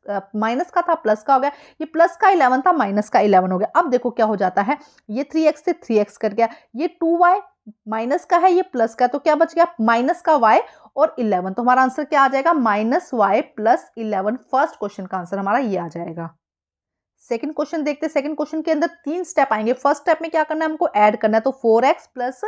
का था, प्लस का हो गया। ये प्लस का 11 था, माइनस का 11 हो गया। अब देखो क्या हो जाता है, ये 3x से 3x कट गया, ये 2y माइनस का है, ये प्लस का, तो क्या बच गया, माइनस का y और 11। तो हमारा आंसर क्या आ जाएगा, -y+11। फर्स्ट क्वेश्चन का आंसर हमारा ये आ जाएगा। सेकंड क्वेश्चन देखते हैं। सेकंड क्वेश्चन के अंदर 3 स्टेप आएंगे। फर्स्ट स्टेप में क्या करना है, हमको ऐड करना है। तो 4x plus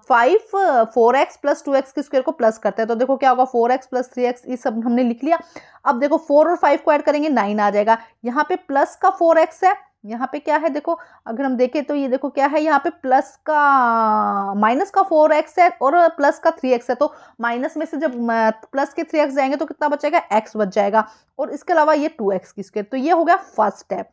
4x plus 2x के स्क्वायर को प्लस करते हैं। तो देखो क्या होगा, 4x प्लस 3x, ये सब हमने लिख लिया। अब देखो 4 और 5 को ऐड करेंगे, 9 आ जाएगा। यहाँ पे प्लस का 4x है, यहाँ पे क्या है देखो, अगर हम देखें तो ये देखो क्या है, यहाँ पे माइनस का 4x है और प्लस का 3x है। तो माइनस में से जब प्लस के 3x जाएंगे तो कितना बचेगा, x बच जाएगा। और इसके अलावा ये 2x की स्क्वायर। तो ये हो गया फर्स्ट स्टेप।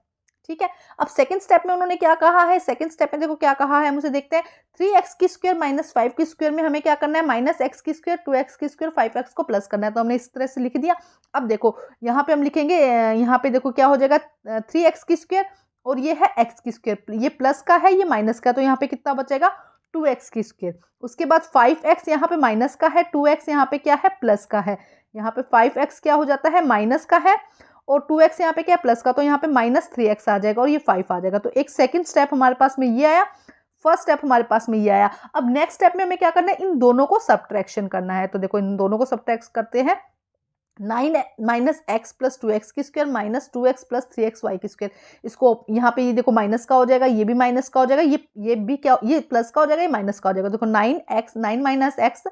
ठीक है, अब सेकंड स्टेप में उन्होंने क्या कहा है, सेकंड स्टेप में देखो क्या कहा है, हम उसे देखते हैं। 3x की स्क्वायर माइनस 5 की स्क्वायर में हमें क्या करना है, -x की स्क्वायर, 2x की स्क्वायर, 5x को प्लस करना है। तो हमने इस तरह से लिख दिया। अब देखो यहाँ पे हम लिखेंगे, यहाँ पे देखो क्या हो जाएगा, 3x की स्क्वायर और ये है x की स्क्वायर, ये प्लस का है, ये माइनस का, तो यहाँ पे कितना बचेगा, 2x की स्क्वायर। उसके बाद 5x यहाँ पे माइनस का है, 2x यहाँ पे क्या है, प्लस का है। यहाँ पे 5x क्या हो जाता है, माइनस का है, और 2x यहाँ पे क्या है, प्लस का, तो यहाँ पे -3x आ जाएगा और ये 5 आ जाएगा। तो एक सेकंड स्टेप हमारे पास में ये आया, फर्स्ट स्टेप हमारे पास में ये आया। अब नेक्स्ट स्टेप में हमें क्या करना है, इन दोनों को सब्ट्रैक्शन करना है। तो देखो इन दोनों को सब्ट्रैक्ट करते हैं। 9 -x प्लस 2x की स्क्वायर -2x प्लस 3xy की स्क्वायर, इसको यहाँ पे ये देखो माइनस का हो जाएगा, ये भी माइनस का हो जाएगा, ये भी क्या, ये प्लस का हो जाएगा, ये माइनस का हो जाएगा। देखो 9 -x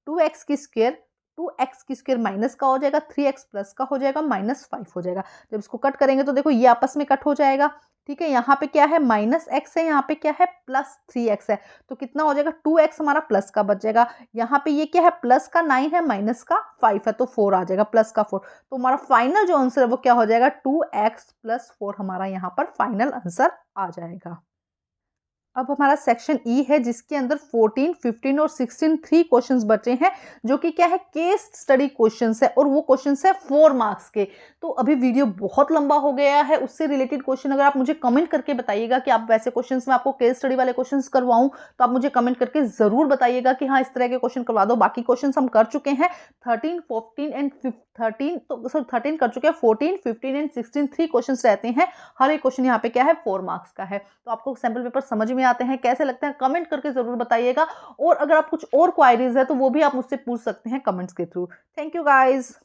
2x की स्क्वायर, 2x की स्क्वायर माइनस का हो जाएगा, 3x प्लस का हो जाएगा, -5 हो जाएगा। जब इसको कट करेंगे तो देखो ये आपस में कट हो जाएगा। ठीक है, यहाँ पे क्या है, -x है, यहाँ पे क्या है, +3x है। तो कितना हो जाएगा, 2x हमारा प्लस का बच जाएगा। यहाँ पे ये क्या है, प्लस का 9 है, माइनस का 5 है, तो 4 आ जाएगा, प्लस का 4। तो हमारा फाइनल जो आंसर है वो क्या हो जाएगा, 2x + 4 हमारा यहाँ पर फाइनल आंसर आ जाएगा। अब हमारा सेक्शन ई है, जिसके अंदर 14, 15 और 16 3 क्वेश्चंस बचे हैं, जो कि क्या है, केस स्टडी क्वेश्चंस है, और वो क्वेश्चंस है 4 मार्क्स के। तो अभी वीडियो बहुत लंबा हो गया है, उससे रिलेटेड क्वेश्चन अगर आप मुझे कमेंट करके बताइएगा कि आप वैसे क्वेश्चंस में आपको केस स्टडी वाले क्वेश्चंस करवाऊं, तो आप मुझे कमेंट करके जरूर बताइएगा कि हाँ इस तरह के क्वेश्चन करवा दो। बाकी क्वेश्चन हम कर चुके हैं, 13, 14 एंड 13, तो सॉरी 13 कर चुके हैं, 14, 15 एंड 16 3 क्वेश्चन रहते हैं। हर एक क्वेश्चन यहाँ पे क्या है, 4 मार्क्स का है। तो आपको सैम्पल पेपर समझ में आते हैं, कैसे लगते हैं, कमेंट करके जरूर बताइएगा। और अगर आप कुछ और क्वायरीज है तो वो भी आप मुझसे पूछ सकते हैं कमेंट्स के थ्रू। Thank you guys.